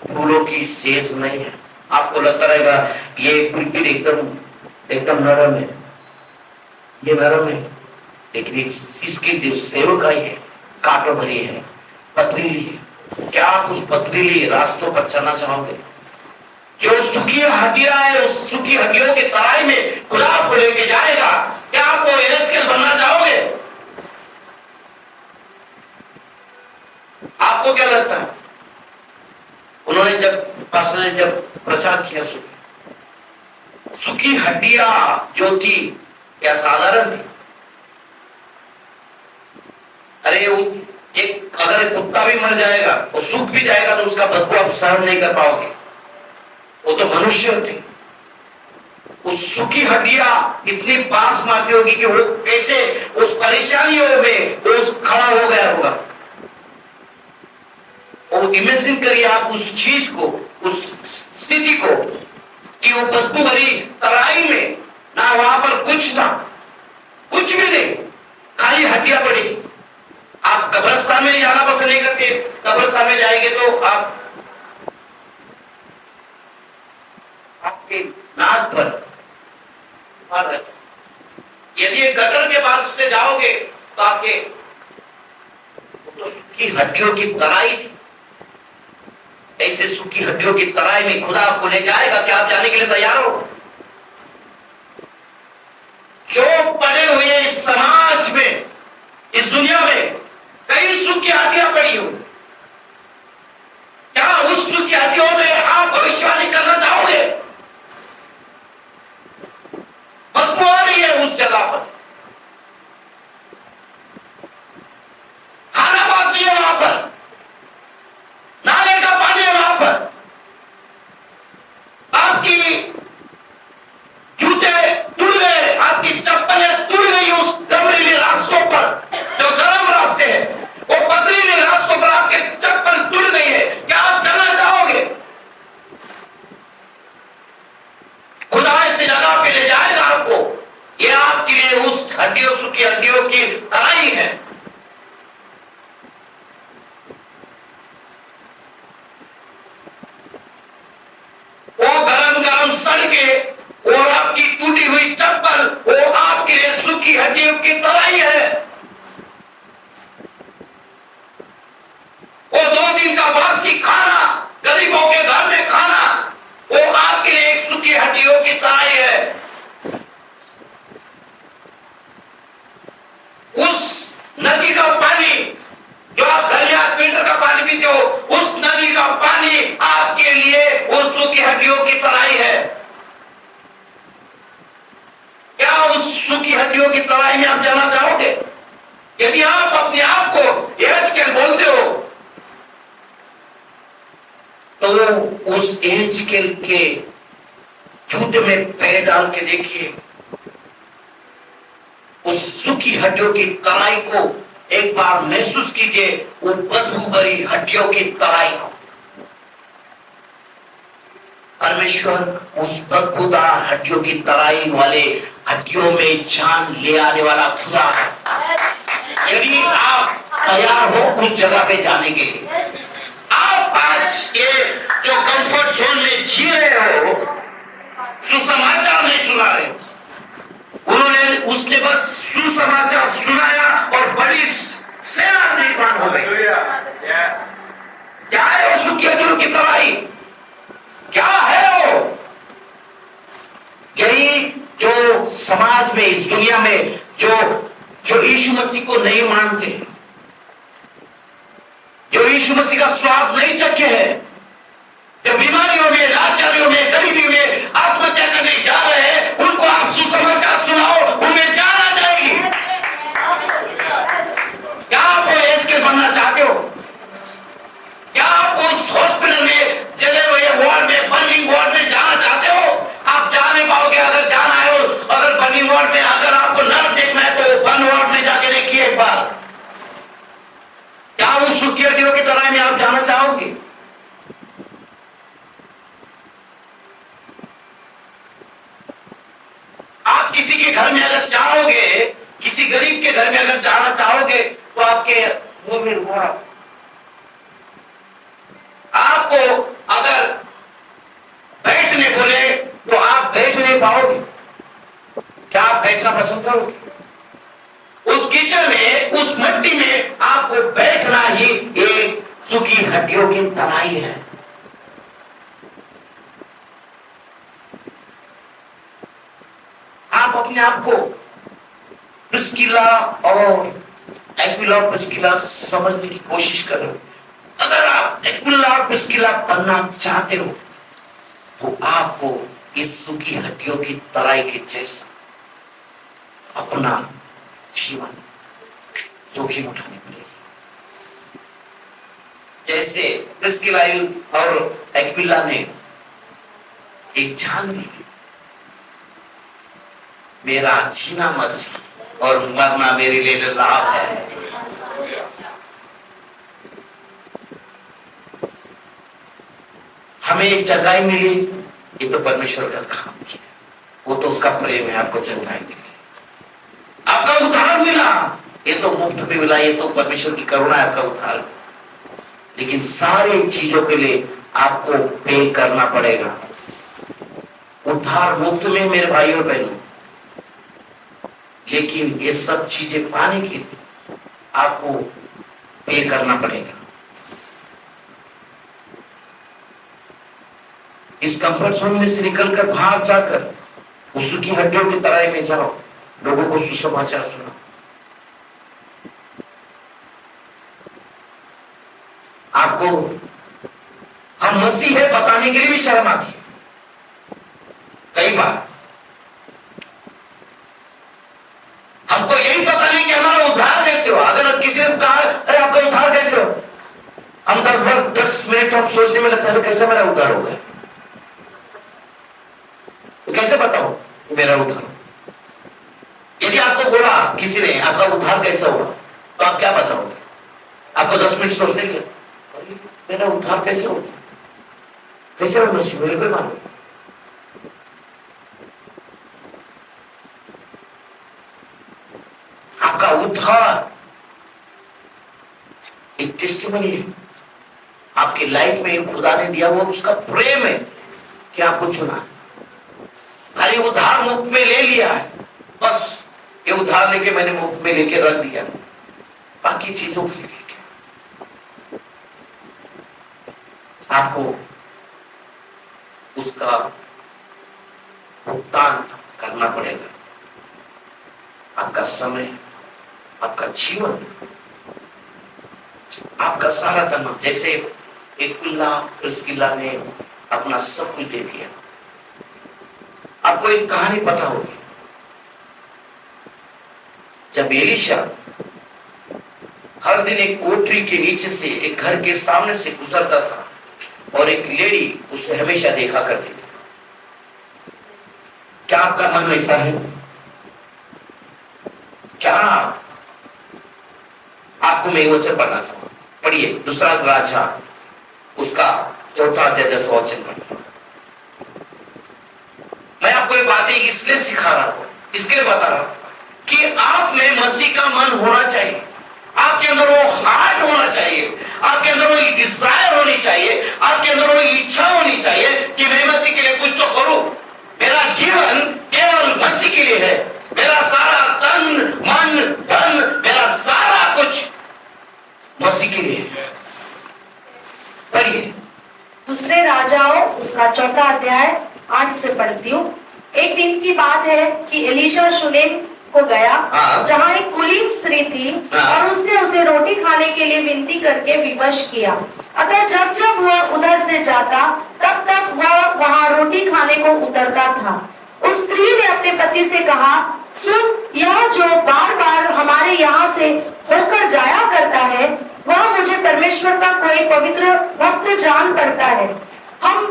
[SPEAKER 1] फूलों की सेज नहीं है। आपको लगता रहेगा ये बिल्कुल एकदम नरम है, ये नरम है, लेकिन इसकी जो सेवकाई है कांटों भरी है, पथरीली है। क्या आप उस पथरीली रास्तों पर चलना चाहोगे? जो सूखी हड्डियां है, उस सूखी हड्डियों की तराई में खुदा आपको लेके जाएगा। क्या आप वो एहेजकेल बनना चाहोगे? आपको क्या लगता है? उन्होंने जब प्रचार किया, सूखी हड्डियां जो थी क्या साधारण थी? अरे वो एक, अगर कुत्ता भी मर जाएगा, वो सूख भी जाएगा तो उसका बदबू आप सहन नहीं कर पाओगे। वो तो मनुष्य थे। उस सूखी हड्डियां इतनी पास मारती होगी कि वो कैसे उस परेशानियों में वो खड़ा हो गया होगा। वो इमेजिन करिए आप उस चीज को, उस स्थिति को, कि वो बदबू भरी तराई में ना वहां पर कुछ था, कुछ भी नहीं, खाली हड्डियां पड़ी। आप कब्रिस्तान में जाना पसंद नहीं करते, कब्रिस्तान में जाएंगे तो आपके नाक पर यदि गटर के पास से जाओगे तो आपके तो सूखी हड्डियों की तराई थी। ऐसे सूखी हड्डियों की तराई में खुदा आपको ले जाएगा। क्या आप जाने के लिए तैयार हो? जो पड़े हुए इस समाज में, इस दुनिया में कई सूखी हड्डियां पड़ी हो, क्या उस सूखी हड्डियों में आप भविष्यवाणी करना चाहोगे? बदबू आ रही है उस जगह पर, खाना बासी है वहां पर, नाले का पानी है वहां पर, आपकी जूते टूट गए, आपकी चप्पलें टूट गई उस गमरीले रास्तों पर, जो गर्म रास्ते हैं, वो पथरीले रास्तों पर आपके चप्पल टूट गई है। क्या आप चलना चाहोगे? खुदा इस जगह पे ले जाएगा आपको। ये आपके लिए उस हड्डियों, सूखी हड्डियों की तराई है। वो गरम सड़कें और आपकी टूटी हुई चप्पल, वो आपके लिए सूखी हड्डियों की तराई है। वो 2 दिन का बासी खाना, गरीबों के घर में खाना, वो आपके लिए एक सूखी हड्डियों की तराई है। उस नदी का पानी जो आप घर में फिल्टर का पानी पीते हो, उस नदी का पानी आपके लिए वो सूखी हड्डियों की तराई है। क्या उस सूखी हड्डियों की तराई में आप जाना चाहोगे? यदि आप अपने आप को एहेजकेल बोलते हो, तो उस एहेजकेल के जूते में पैर डाल के देखिए, उस सूखी हड्डियों की तराई को एक बार महसूस कीजिए, वो बदबू भरी हड्डियों की तराई को। परमेश्वर उस बदबूदार हड्डियों की तराई वाले हड्डियों में जान ले आने वाला खुदा है। यदि आप तैयार हो उस जगह पे जाने के लिए, आप आज ये जो कंफर्ट जोन में जी रहे हो, सुसमाचार नहीं सुना रहे। उसने बस सुसमाचार सुनाया और बड़ी सेना निर्माण हो गई। क्या है वो सुखी हड्डियों की तबाही? क्या है वो? यही जो समाज में, इस दुनिया में जो यीशु मसीह को नहीं मानते, जो यीशु मसीह का स्वाद नहीं चखे हैं, जो बीमारियों में, लाचारियों में, गरीबी में आत्महत्या करने जा रहे हैं, उनको आप सुसमाचार सुनाओ, उन्हें जान आ जाएगी। क्या आप एज के बनना चाहते हो? क्या आप उस हॉस्पिटल में, जले हुए वार्ड में, बर्निंग वार्ड में जाना चाहते हो? आप जा नहीं पाओगे। अगर जाना है, अगर बर्निंग वार्ड में अगर आपको नर्स देखना है तो बर्न वार्ड में जाके देखिए एक बार। क्या उस सुखी हड्डियों की तरह में आप जाना चाहोगे? आप किसी के घर में अगर चाहोगे, किसी गरीब के घर में अगर जाना चाहोगे तो आपके मुंह में रुआ। आपको अगर बैठने बोले तो आप बैठ नहीं पाओगे। क्या आप बैठना पसंद करोगे? उस कीचड़ में, उस मिट्टी में आपको बैठना ही एक सूखी हड्डियों की तराई है। आप अपने आप को प्रिस्किला और एक्विला और प्रिस्किला समझने की कोशिश करो। अगर आप एक्विला और प्रिस्किला बनना चाहते हो तो आपको इस सूखी हड्डियों की तराई के जैसा अपना जीवन जोखिम उठानी पड़ेगी। जैसे प्रिस्किला और एक्विला ने एक जान ली, मेरा जीना मसीह और मरना मेरे लिए लाभ है। हमें एक जगह मिली, ये तो परमेश्वर का काम किया, वो तो उसका प्रेम है। आपको जगह मिली, आपका उद्धार मिला, ये तो मुफ्त में मिला, ये तो परमेश्वर की करुणा है, आपका उद्धार। लेकिन सारी चीजों के लिए आपको पे करना पड़ेगा। उद्धार मुफ्त में मेरे भाई और बहनों, लेकिन ये सब चीजें पाने के लिए आपको पे करना पड़ेगा। इस कंफर्ट जोन में से निकलकर बाहर जाकर उस की हड्डियों की तराई में जाओ, लोगों को सुसमाचार सुनाओ। आपको हम मसीह है बताने के लिए भी शर्म आती है। कई बार हमको यही पता नहीं कि हमारा उद्धार कैसे हो। अगर किसी ने कहा अरे आपका उद्धार कैसे हो, हम 10 मिनट हम सोचने में लगता है कैसे मेरा उद्धार हो गया, तो कैसे बताओ मेरा उद्धार। यदि आपको बोला किसी ने आपका उद्धार कैसा हुआ तो आप क्या बताओगे? आपको 10 मिनट सोचने के लिए मेरा उद्धार कैसे हो गया, कैसे हो मसीह मेरे को मानो। आपका उद्धार एक टेस्टिमनी है। आपकी लाइफ में खुदा ने दिया वो उसका प्रेम है कि आपको चुना। खाली उद्धार मुफ्त में ले लिया है, बस ये उद्धार लेके मैंने मुफ्त में लेके रख दिया, बाकी चीजों के लिए आपको उसका भुगतान करना पड़ेगा। आपका समय, आपका जीवन, आपका सारा तन, जैसे एक्विला प्रिस्किला ने अपना सब कुछ दे दिया। आपको एक कहानी पता होगी, जब एलीशा हर दिन एक कोठरी के नीचे से, एक घर के सामने से गुजरता था और एक लेडी उसे हमेशा देखा करती थी। क्या आपका मन ऐसा है? क्या आपको मैं वचन पढ़ना चाहूंगा, पढ़िए दूसरा राजा उसका 4 अध्याय 10 वचन पढ़िए। मैं आपको ये बातें इसलिए सिखा रहा हूं, इसके लिए बता रहा हूं कि आप में मसीह का मन होना चाहिए, आपके अंदर वो हार्ट होना चाहिए, आपके अंदर वो डिजायर होनी चाहिए, आपके अंदर वो इच्छा होनी चाहिए कि मैं मसीह के लिए कुछ तो करूं, मेरा जीवन केवल मसीह के लिए है। मेरा सारा तन मन धन, मेरा सारा कुछ मसीह के लिए है। पढ़िए
[SPEAKER 2] दूसरे राजाओं उसका 4 अध्याय 8 से पढ़ती हूँ। एक दिन की बात है कि एलीशा शुनेम को गया,
[SPEAKER 1] हाँ।
[SPEAKER 2] जहाँ एक कुलीन स्त्री थी,
[SPEAKER 1] हाँ।
[SPEAKER 2] और उसने उसे रोटी खाने के लिए विनती करके विवश किया। अतः जब जब वह उधर से जाता तब तब वह वहाँ रोटी खाने को उतरता था। उस स्त्री ने अपने पति से कहा, सुन, यह जो बार बार हमारे यहाँ से होकर जाया करता है, वह मुझे परमेश्वर का कोई पवित्र भक्त जान पड़ता है। हम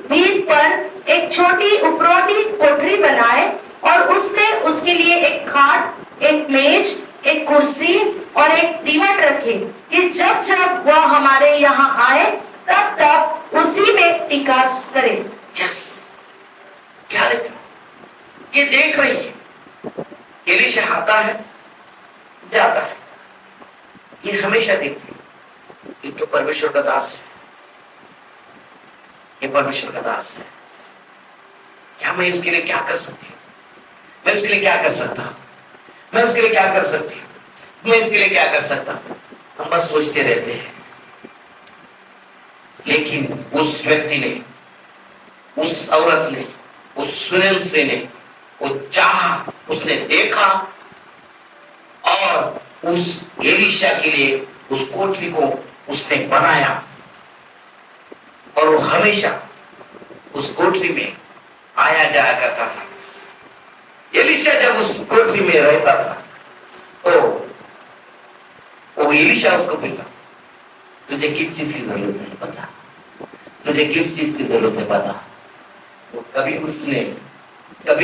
[SPEAKER 2] भीत पर एक छोटी उपरोटी कोठरी बनाए और उसमें उसके लिए एक खाट, एक मेज, एक कुर्सी और एक दीवट रखे कि जब जब वह हमारे यहाँ आए तब तब उसी में टीका करे।
[SPEAKER 1] यस, क्या लिखा? ये देख रही है, एलीशा आता है जाता है, ये हमेशा देखती है। ये तो परमेश्वर का दास है, ये परमेश्वर का दास है। क्या मैं इसके लिए क्या कर सकती हूँ? मैं इसके लिए क्या कर सकता हूँ? मैं इसके लिए क्या कर सकती हूँ? मैं इसके लिए क्या कर सकता हूँ? हम बस सोचते रहते हैं। लेकिन उस व्यक्ति ने, उस औरत ने, उस सुनेम से ने वो चाहा, उसने देखा और उस एलीशा के लिए उस कोठरी को उसने बनाया और वो हमेशा उस कोठरी में आया जाया करता था। एलीशा जब उस कोठरी में रहता था तो वो एलीशा उसको पूछता, तुझे किस चीज की जरूरत है बता, तुझे किस चीज की जरूरत है बता। वो कभी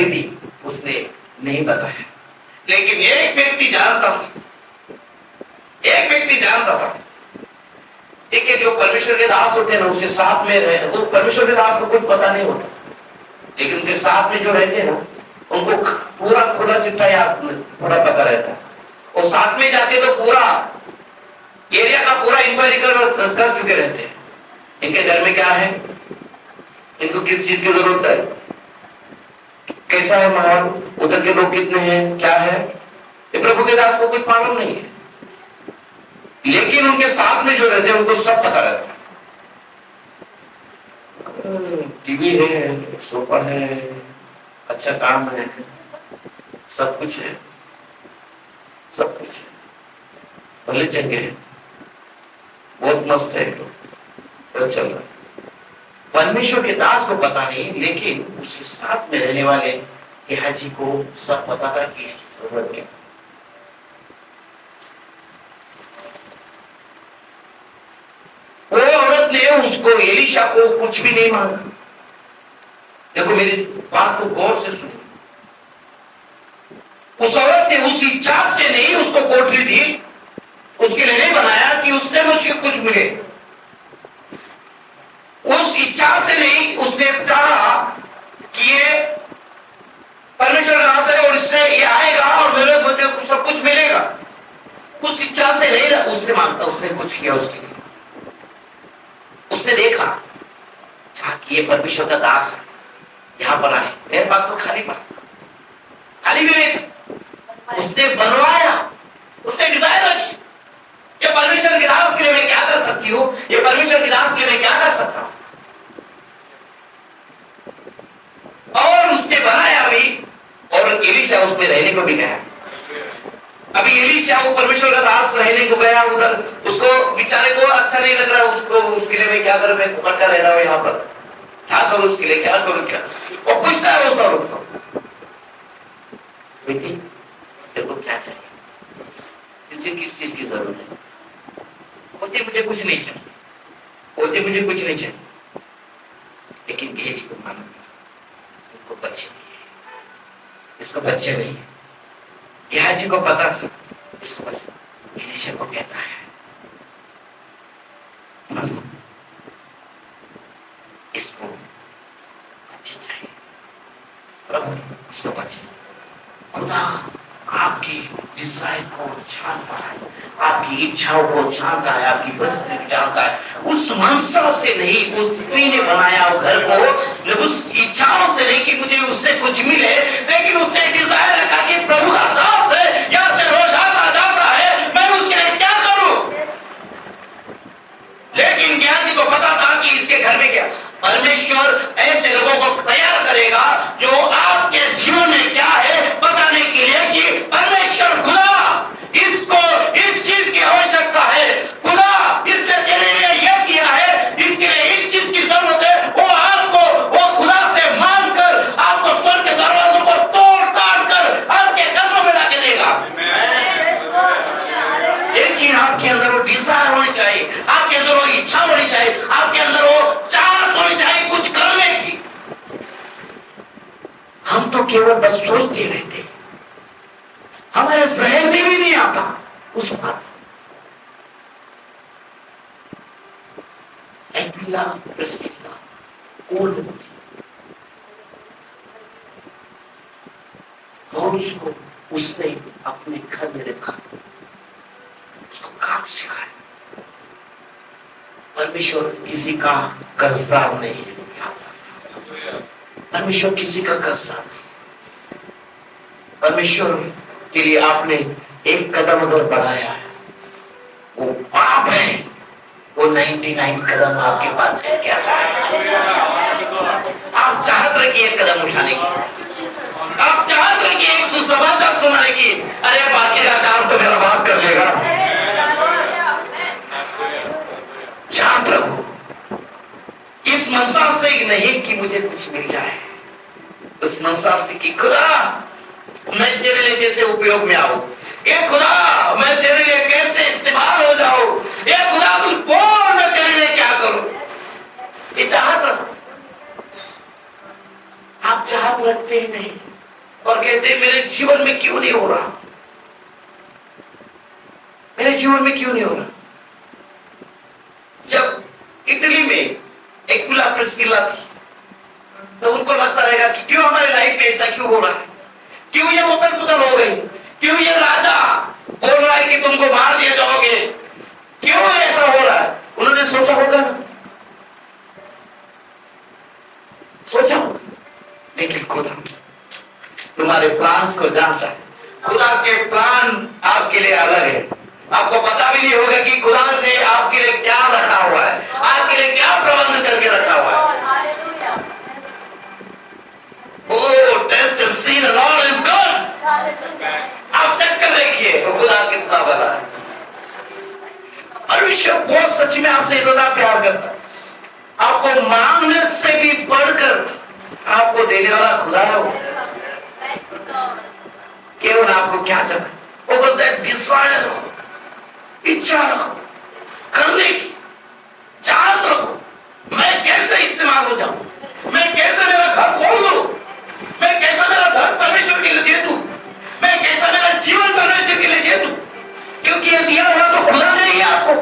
[SPEAKER 1] भी उसने नहीं बताया। लेकिन एक व्यक्ति जानता था, देखिए जो परमेश्वर के दास होते हैं ना, उसके साथ में रहे, वो परमेश्वर के दास को कुछ पता नहीं होता, लेकिन उनके साथ में जो रहते हैं ना, उनको पूरा खुला चिट्ठा याद पूरा पता रहता है। और साथ में जाते तो पूरा एरिया का पूरा इंक्वायरी कर चुके रहते हैं। इनके घर में क्या है, इनको किस चीज की जरूरत है, कैसा है माहौल, उधर के लोग कितने हैं, क्या है, ये प्रभु के दास को कुछ मालूम नहीं है। लेकिन उनके साथ में जो रहते हैं उनको सब पता रहता है। टीवी है, सोफा है, अच्छा काम है, सब कुछ है, सब कुछ है, भले चंगे हैं, बहुत मस्त है, बस चल रहा है। परमेश्वर के दास को पता नहीं, लेकिन उसके साथ में रहने वाले गेहाजी को सब पता था कि इसकी जरूरत क्या। वो औरत ने उसको, एलीशा को कुछ भी नहीं मांगा। देखो मेरी बात को गौर से सुनो। उस औरत ने उस इच्छा से नहीं उसको कोठरी दी, उसके लिए नहीं बनाया कि उससे मुझे कुछ मिले। उस इच्छा से नहीं उसने कहा कि ये परमेश्वर का दास है और इससे ये आएगा और मुझे सब कुछ मिलेगा। उस इच्छा से नहीं उसने मांगा, उसने कुछ किया उसके लिए। उसने देखा कि ये परमेश्वर का दास है, यहां बना है, मेरे पास तो खाली भी नहीं था। उसने बनवाया, उसने डिजाइन रखी, ये परमेश्वर के दास के लिए मैं क्या कर सकती हूँ, ये परमेश्वर के दास के लिए मैं क्या कर सकता हूं। और उसने बनाया भी, और एलीशा उसमें रहने को भी गया। अभी एलीशा वो परमेश्वर का दास रहने को गया उधर, उसको बेचारे को अच्छा नहीं लग रहा, उसको उसके लिए मैं क्या करूं, मैं भटका रह रहा हूं यहाँ पर, क्या करूं उसके लिए, क्या करूं क्या। वो पूछता है उस औरत को, बेटी तेरे को क्या चाहिए, तुझे किस चीज की जरूरत है। बोलते मुझे कुछ नहीं चाहिए, बोलते मुझे कुछ नहीं चाहिए। लेकिन गेहाजी को मालूम था इनको बच्चे नहीं है, इसको बच्चे नहीं है। गेहाजी को पता था इसको बच्चे। एलीशा को कहता है, प्रभु इसको बच्चे चाहिए, प्रभु इसको बच्चे। खुदा आपकी डिजायर को जानता है, आपकी इच्छाओं को जानता है, आपकी परिस्थिति जानता है। उस मनसा से नहीं, उस स्त्री ने बनाया घर को उस इच्छाओं से नहीं कि मुझे उससे कुछ मिले, लेकिन उसने डिजायर रखा कि प्रभु का दास है, यहाँ से रोज आता जाता है, मैं उसके लिए क्या करूं। लेकिन ज्ञानी को पता था कि इसके घर में क्या, परमेश्वर ऐसे लोगों को तैयार करेगा जो आपके जीवन में क्या है बताने के लिए कि परमेश्वर खुदा इसको इस चीज की आवश्यकता है, खुदा इसने तेरे लिए यह किया है, इसके लिए इस चीज की जरूरत है, वो खुदा से मांग कर आपको स्वर्ग के दरवाजों को तोड़ ताड़ कर आपके कदमों में लाके देगा। लेकिन आपके अंदर वो डिजायर होनी चाहिए, आपके अंदर वो इच्छा होनी चाहिए, आपके अंदर वो चाहत होनी चाहिए कुछ करने की। हम तो केवल बस सोचते रहते, हमारे जहन में भी नहीं आता उस बात। एक्विला प्रिस्किला कौन थी और उसको उसने अपने घर में रखा, उसको काम सिखाया। परमेश्वर किसी का कर्जदार नहीं है, परमेश्वर किसी का कर्जदार नहीं। परमेश्वर के लिए आपने एक कदम अगर बढ़ाया है, वो पाप है, वो 99 कदम आपके पास से क्या है। आप चाहत रखिए एक कदम उठाने की, आप चाहत रखिए एक सुसमाचार सुनाने की, अरे बाकी का काम तो मेरा बाप कर लेगा। चाहत रखो इस मनसा से नहीं कि मुझे कुछ मिल जाए, उस मनसा से कि खुदा मैं तेरे लिए कैसे उपयोग में आऊं, ये खुदा मैं तेरे लिए कैसे इस्तेमाल हो जाऊं, ये खुदा तू बोल मैं तेरे लिए क्या करूं। ये चाहत रखो। आप चाहत रखते ही नहीं और कहते हैं मेरे जीवन में क्यों नहीं हो रहा, मेरे जीवन में क्यों नहीं हो रहा। जब इटली में एक्विला प्रिस्किला थी तो उनको लगता रहेगा कि क्यों हमारे लाइफ में ऐसा क्यों हो रहा है, क्यों ये उथल पुथल हो गई, क्यों ये राजा बोल रहा है कि तुमको मार दिया जाओगे, क्यों ऐसा हो रहा है। उन्होंने सोचा होगा, सोचा होगा, लेकिन खुदा तुम्हारे प्लान्स को जानता है। खुदा के प्लान आपके लिए अलग है। आपको पता भी नहीं होगा कि खुदा ने आपके लिए क्या रखा हुआ है, आपके लिए क्या प्रबंध करके रखा हुआ है। Oh, taste and see the Lord is good. आप चेक कर देखिए वो खुदा कितना बड़ा है। परमेश्वर बहुत सच में आपसे इतना प्यार करता है, आपको मांगने से भी बढ़कर आपको देने वाला खुदा है। वो केवल आपको क्या चाहिए, वो बोलता है डिजायर रखो, इच्छा रखो, करने की चाहत रखो। मैं कैसे इस्तेमाल हो जाऊं, मैं कैसे मेरा घर खोल दूं, मैं कैसा मेरा धन परमेश्वर के लिए दे दूं, मैं कैसा मेरा जीवन परमेश्वर के लिए दे दूं, क्योंकि ये दिया हुआ तो खुदा नहीं है आपको।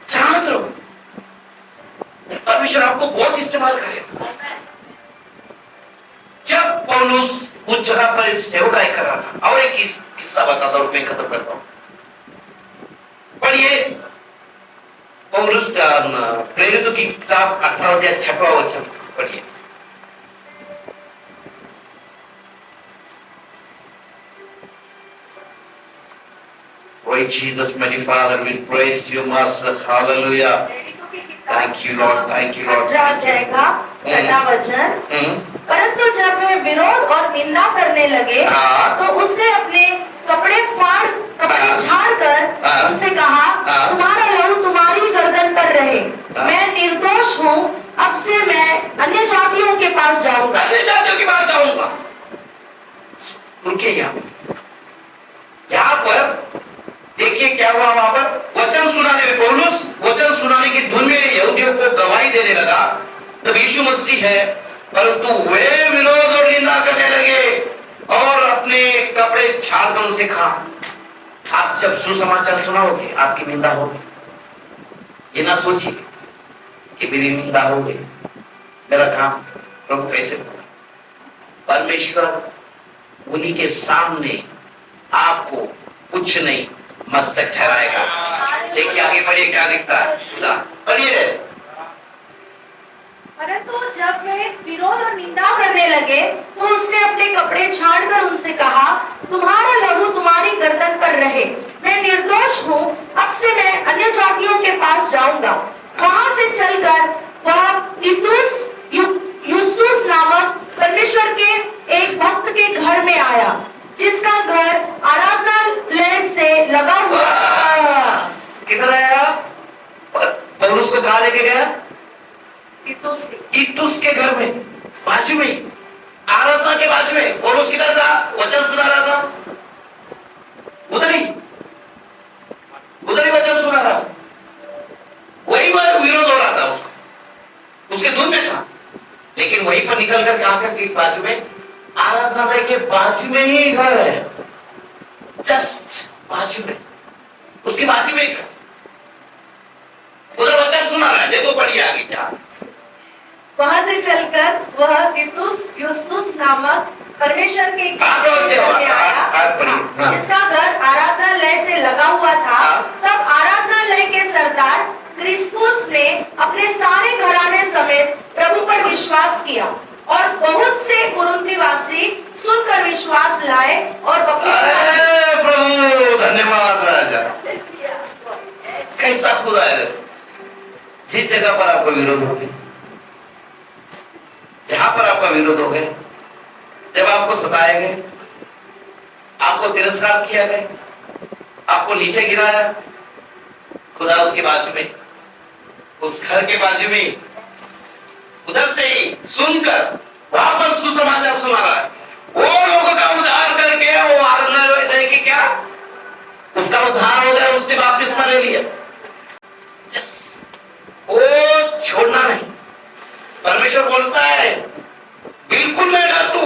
[SPEAKER 1] चाहत रखो, परमेश्वर आपको बहुत इस्तेमाल करेगा। जब पौलुस उस जगह पर सेवकाई कर रहा था, और एक किस्सा बताता हूं, मैं खत्म करता हूं। पढ़िए पौलुस का प्रेरितों की किताब 18 अध्याय 6वां वचन पढ़िए। Praise Jesus, mighty Father, we praise you, Master. Hallelujah. Thank you, Lord. Thank you, Lord.
[SPEAKER 2] 18 अध्याय का 6वां वचन। परंतु जब वे विरोध और निंदा करने लगे तो उसने अपने कपड़े झाड़ कर उनसे कहा, तुम्हारा लहू तुम्हारी गर्दन पर रहे, मैं निर्दोष हूँ, अब से मैं अन्य जातियों के पास जाऊंगा।
[SPEAKER 1] अन्य जातियों के पास जाऊंगा। रुकिए यहाँ पर देखिए क्या हुआ। वहां पर वचन सुनाने में पौलुस वचन सुनाने की धुन में यहूदियों को गवाही देने लगा, तब यीशु मसीह है, परंतु वे विरोध और निंदा करने लगे और अपने कपड़े झाड़कर उनसे कहा। आप जब सुसमाचार सुनाओगे आपकी निंदा होगी, ये ना सोचिए कि मेरी निंदा हो गई, मेरा काम प्रभु कैसे होगा। परमेश्वर उन्हीं के सामने आपको कुछ नहीं मस्तक ठहराएगा। देखिए आगे बढ़िए क्या लिखता है, पढ़िए।
[SPEAKER 2] परंतु जब वे विरोध और निंदा करने लगे तो उसने अपने कपड़े छाड़कर उनसे कहा, तुम्हारा लहू तुम्हारी गर्दन पर रहे, मैं निर्दोष हूँ। अब से मैं अन्य जातियों के पास जाऊंगा। वहां से चलकर वह तीतुस युस्तुस नामक परमेश्वर के एक भक्त के घर में आया, जिसका घर आराधनालय से लगा हुआ था।
[SPEAKER 1] किधर आया? पौलुस को कहा लेके गया? तीतुस के घर में, बाजू में, आराधना के बाजू में। पौलुस किधर था? वचन सुना रहा था, उधर ही वचन सुना रहा। वही विरोध हो रहा था उसको, उसके दूर में था, लेकिन वहीं पर निकल कर कहा कर बाजू में, आराधनालय के बाजू में ही घर है, जस्ट बाजू में, उसके बाजू में घर, उधर वचन सुना रहा है। देखो पढ़िए आगे क्या।
[SPEAKER 2] वहां से चलकर वह तीतुस युस्तुस नामक परमेश्वर के घर में आया, जिसका घर आराधनालय से लगा हुआ था। तब आराधनालय के सरदार क्रिस्पुस ने अपने सारे घराने समेत प्रभु पर विश्वास किया और बहुत से कुरिन्थ वासी सुनकर विश्वास लाए और बपतिस्मा।
[SPEAKER 1] प्रभु धन्यवाद राजा। कैसा खुदा है, जिस जगह पर आपको विरोध हो गया, जहां पर आपका विरोध हो गया, जब आपको सताए गए, आपको तिरस्कार किया गया, आपको नीचे गिराया, खुदा उसके बाजू में, उस घर के बाजू में, उधर से ही सुनकर वहां पर सुसमाचार सुना रहा है। वो लोगों का उद्धार करके वो आराधनालय की क्या, उसका उद्धार हो गया, उसने बपतिस्मा ले लिया। वो छोड़ना नहीं। परमेश्वर बोलता है बिल्कुल नहीं डर, तू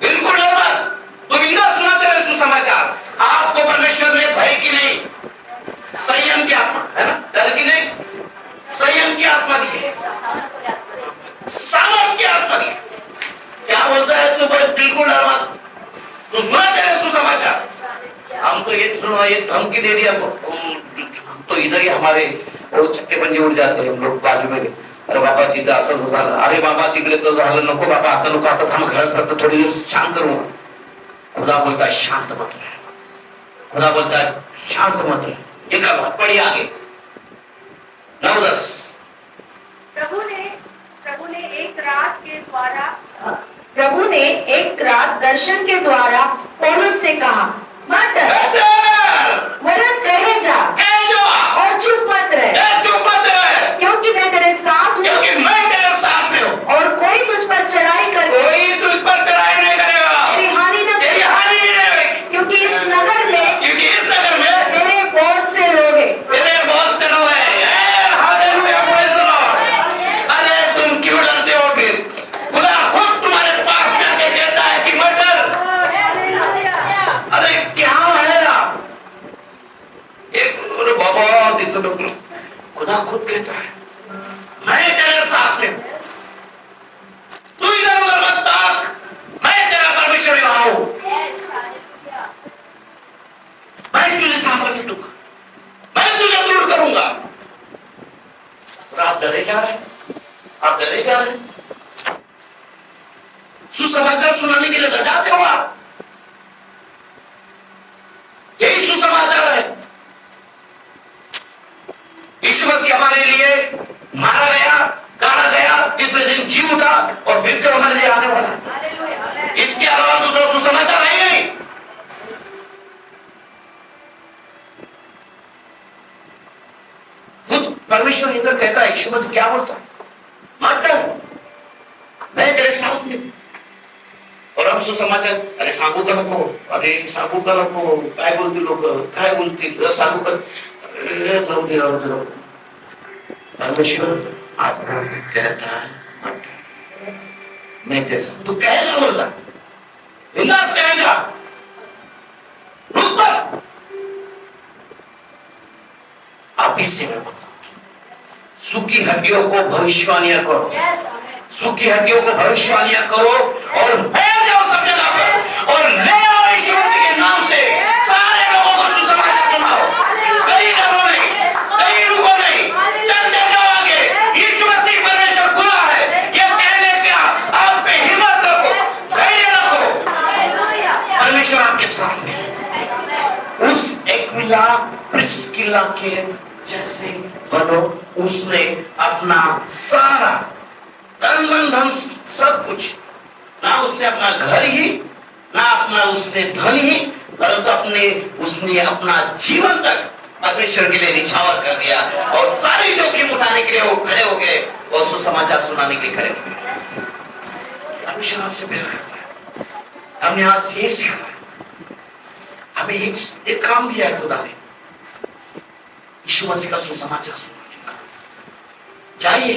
[SPEAKER 1] बिल्कुल डर मत, तुम इधर सुनाते रहे सुसमाचार। आपको परमेश्वर ने भय की नहीं, संयम की आत्मा है ना, डर की नहीं, संयम की आत्मा दी है, सामर्थ की आत्मा दी। क्या बोलता है? तू बिल्कुल डर मत, तू सुनाते रहे सुसमाचार। हम तो ये सुना, ये धमकी दे दिया तो इधर ही हमारे वो चक्के पंजे उड़ जाते हैं। हम लोग बाजू में, अरे बाबा तिथं असं झालं, अरे बाबा तिकडे तर झालं, नको बाबा आता नको, आता थांब घरात, आता थोडी शांत राहू। खुदा बोलता है शांत मत रहे, खुदा बोलता है शांत मत रहे। एक बात पढ़िए आगे 9-10।
[SPEAKER 2] प्रभु ने एक रात दर्शन के द्वारा पौलुस से कहा, मत डर, वरन कहे जा और चुप मत रहे, क्योंकि मैं तेरे साथ हूँ, और कोई तुझ पर चढ़ाई नहीं करेगा, तेरी हानि न करेगा, क्योंकि इस नगर में मेरे बहुत से लोग हैं।
[SPEAKER 1] अरे तुम क्यों डरते हो? फिर खुदा खुद तुम्हारे पास में आके कहता है कि मत डर। अरे क्या है आप? एक बाबा तिथं खुदा खुद कहता है मैं तेरे साथ में हूं, तू इधर उधर मत ताक, मैं तेरा परमेश्वर यहोवा हूं, मैं तुझे सामर्थ्य दूंगा, मैं तुझे दूर करूंगा। और आप डरे जा रहे हैं, आप डरे जा रहे हैं। सुसमाचार सुनाने के लिए लजाते हो आप, यही सुसमाचार है। यीशु मसीह हमारे लिए मारा गया, गाड़ा गया, तीसरे दिन जी उठा और फिर से हमारे लिए आने वाला। इसके अलावा दूसरा सुसमाचार है नहीं। खुद परमेश्वर इधर कहता है, यीशु मसीह क्या बोलता है? मत डर, मैं तेरे साथ में। और हम सुसमाचार, अरे सांगू का नको, अरे सांगू का नको, काय बोलतील लोक, काय बोलतील, सांगू का, जाऊ दे, राहू दे। परमेश्वर आपको कहता है मत डर, मैं कैसा, तू कहेगा बोलता, बिंदास कहेगा, रुक मत। अब इससे मैं बोलता हूं, सूखी हड्डियों को भविष्यवाणियां करो, सूखी हड्डियों को भविष्यवाणियां करो और एक्विला प्रिस्किला के जैसे बनो। उसने अपना सारा तन मन धन सब कुछ, ना उसने अपना घर ही, ना अपना उसने धन ही, परंतु उसने अपना जीवन तक परमेश्वर के लिए निछावर कर दिया और सारे जोखिम उठाने के लिए वो खड़े हो गए और सुसमाचार सुनाने के लिए खड़े हो गए। परमेश्वर आपसे प्यार करता है। हमने आज ये सीखा है, हमें एक काम दिया है खुदा ने, यीशु मसीह का सुसमाचार सुनाने का। जाइए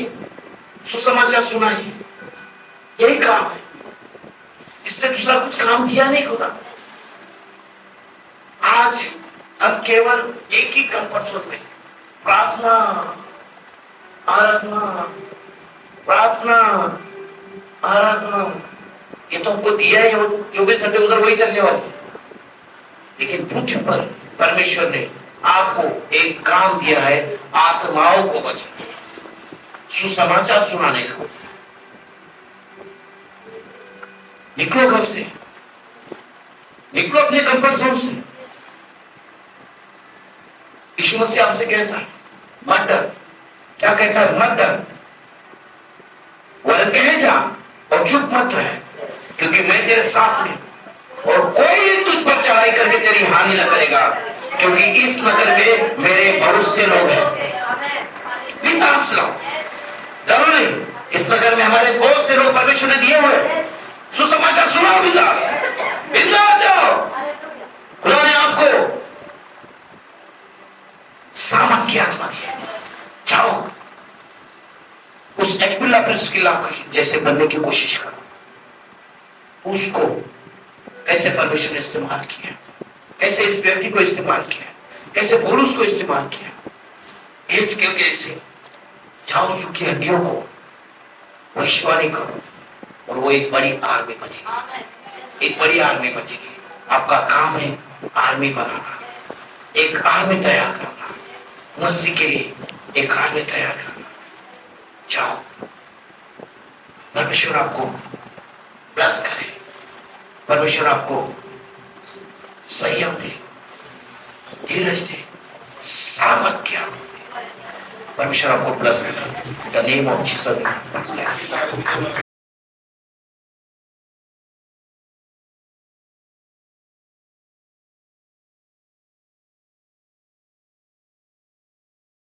[SPEAKER 1] सुसमाचार सुनाइए, यही काम है, इससे दूसरा कुछ काम दिया नहीं खुदा। आज हम केवल एक ही कंफर्ट जोन में प्रार्थना आराधना प्रार्थना आराधना, ये तो हमको दिया है, वो 24 घंटे उधर वही चलने वाली है। लेकिन पृथ्वी पर परमेश्वर ने आपको एक काम दिया है, आत्माओं को बचाने, सुसमाचार सुनाने का। निकलो घर से, निकलो अपने कंफर्ट जोन से। यीशु मसीह आपसे कहता है मत डर। क्या कहता है? मत डर, वरन कहे जा और चुप मत रहे, क्योंकि मैं तेरे साथ हूं और कोई तुझ पर चढ़ाई करके तेरी हानि न करेगा, क्योंकि इस नगर में मेरे बहुत से लोग हैं। बिंदास रहो, डरो नहीं। इस नगर में हमारे बहुत से लोग परमेश्वर ने दिए हुए। सुसमाचार सुनाओ, बिंदास बिंदास जाओ। खुदा ने आपको सामर्थ की आत्मा दी है, जाओ उस एक्विला प्रिस्किला जैसे बनने की कोशिश करो। उसको कैसे परमेश्वर ने इस्तेमाल किया, कैसे इस व्यक्ति को इस्तेमाल किया, कैसे पौलुस को इस्तेमाल किया। एजकेल के जैसे जाओ उसकी हड्डियों को भविष्यवाणी करो और वो एक बड़ी आर्मी बनेगी, एक बड़ी आर्मी बनेगी। आपका काम है आर्मी बनाना, एक आर्मी तैयार करना, मसीह के लिए एक आर्मी तैयार करना। जाओ, परमेश्वर आपको ब्लेस करे, परमेश्वर आपको संयम दे, धीरज दे, सामर्थ की आत्मा दे। परमेश्वर आपको ब्लेस करे। The name of Jesus.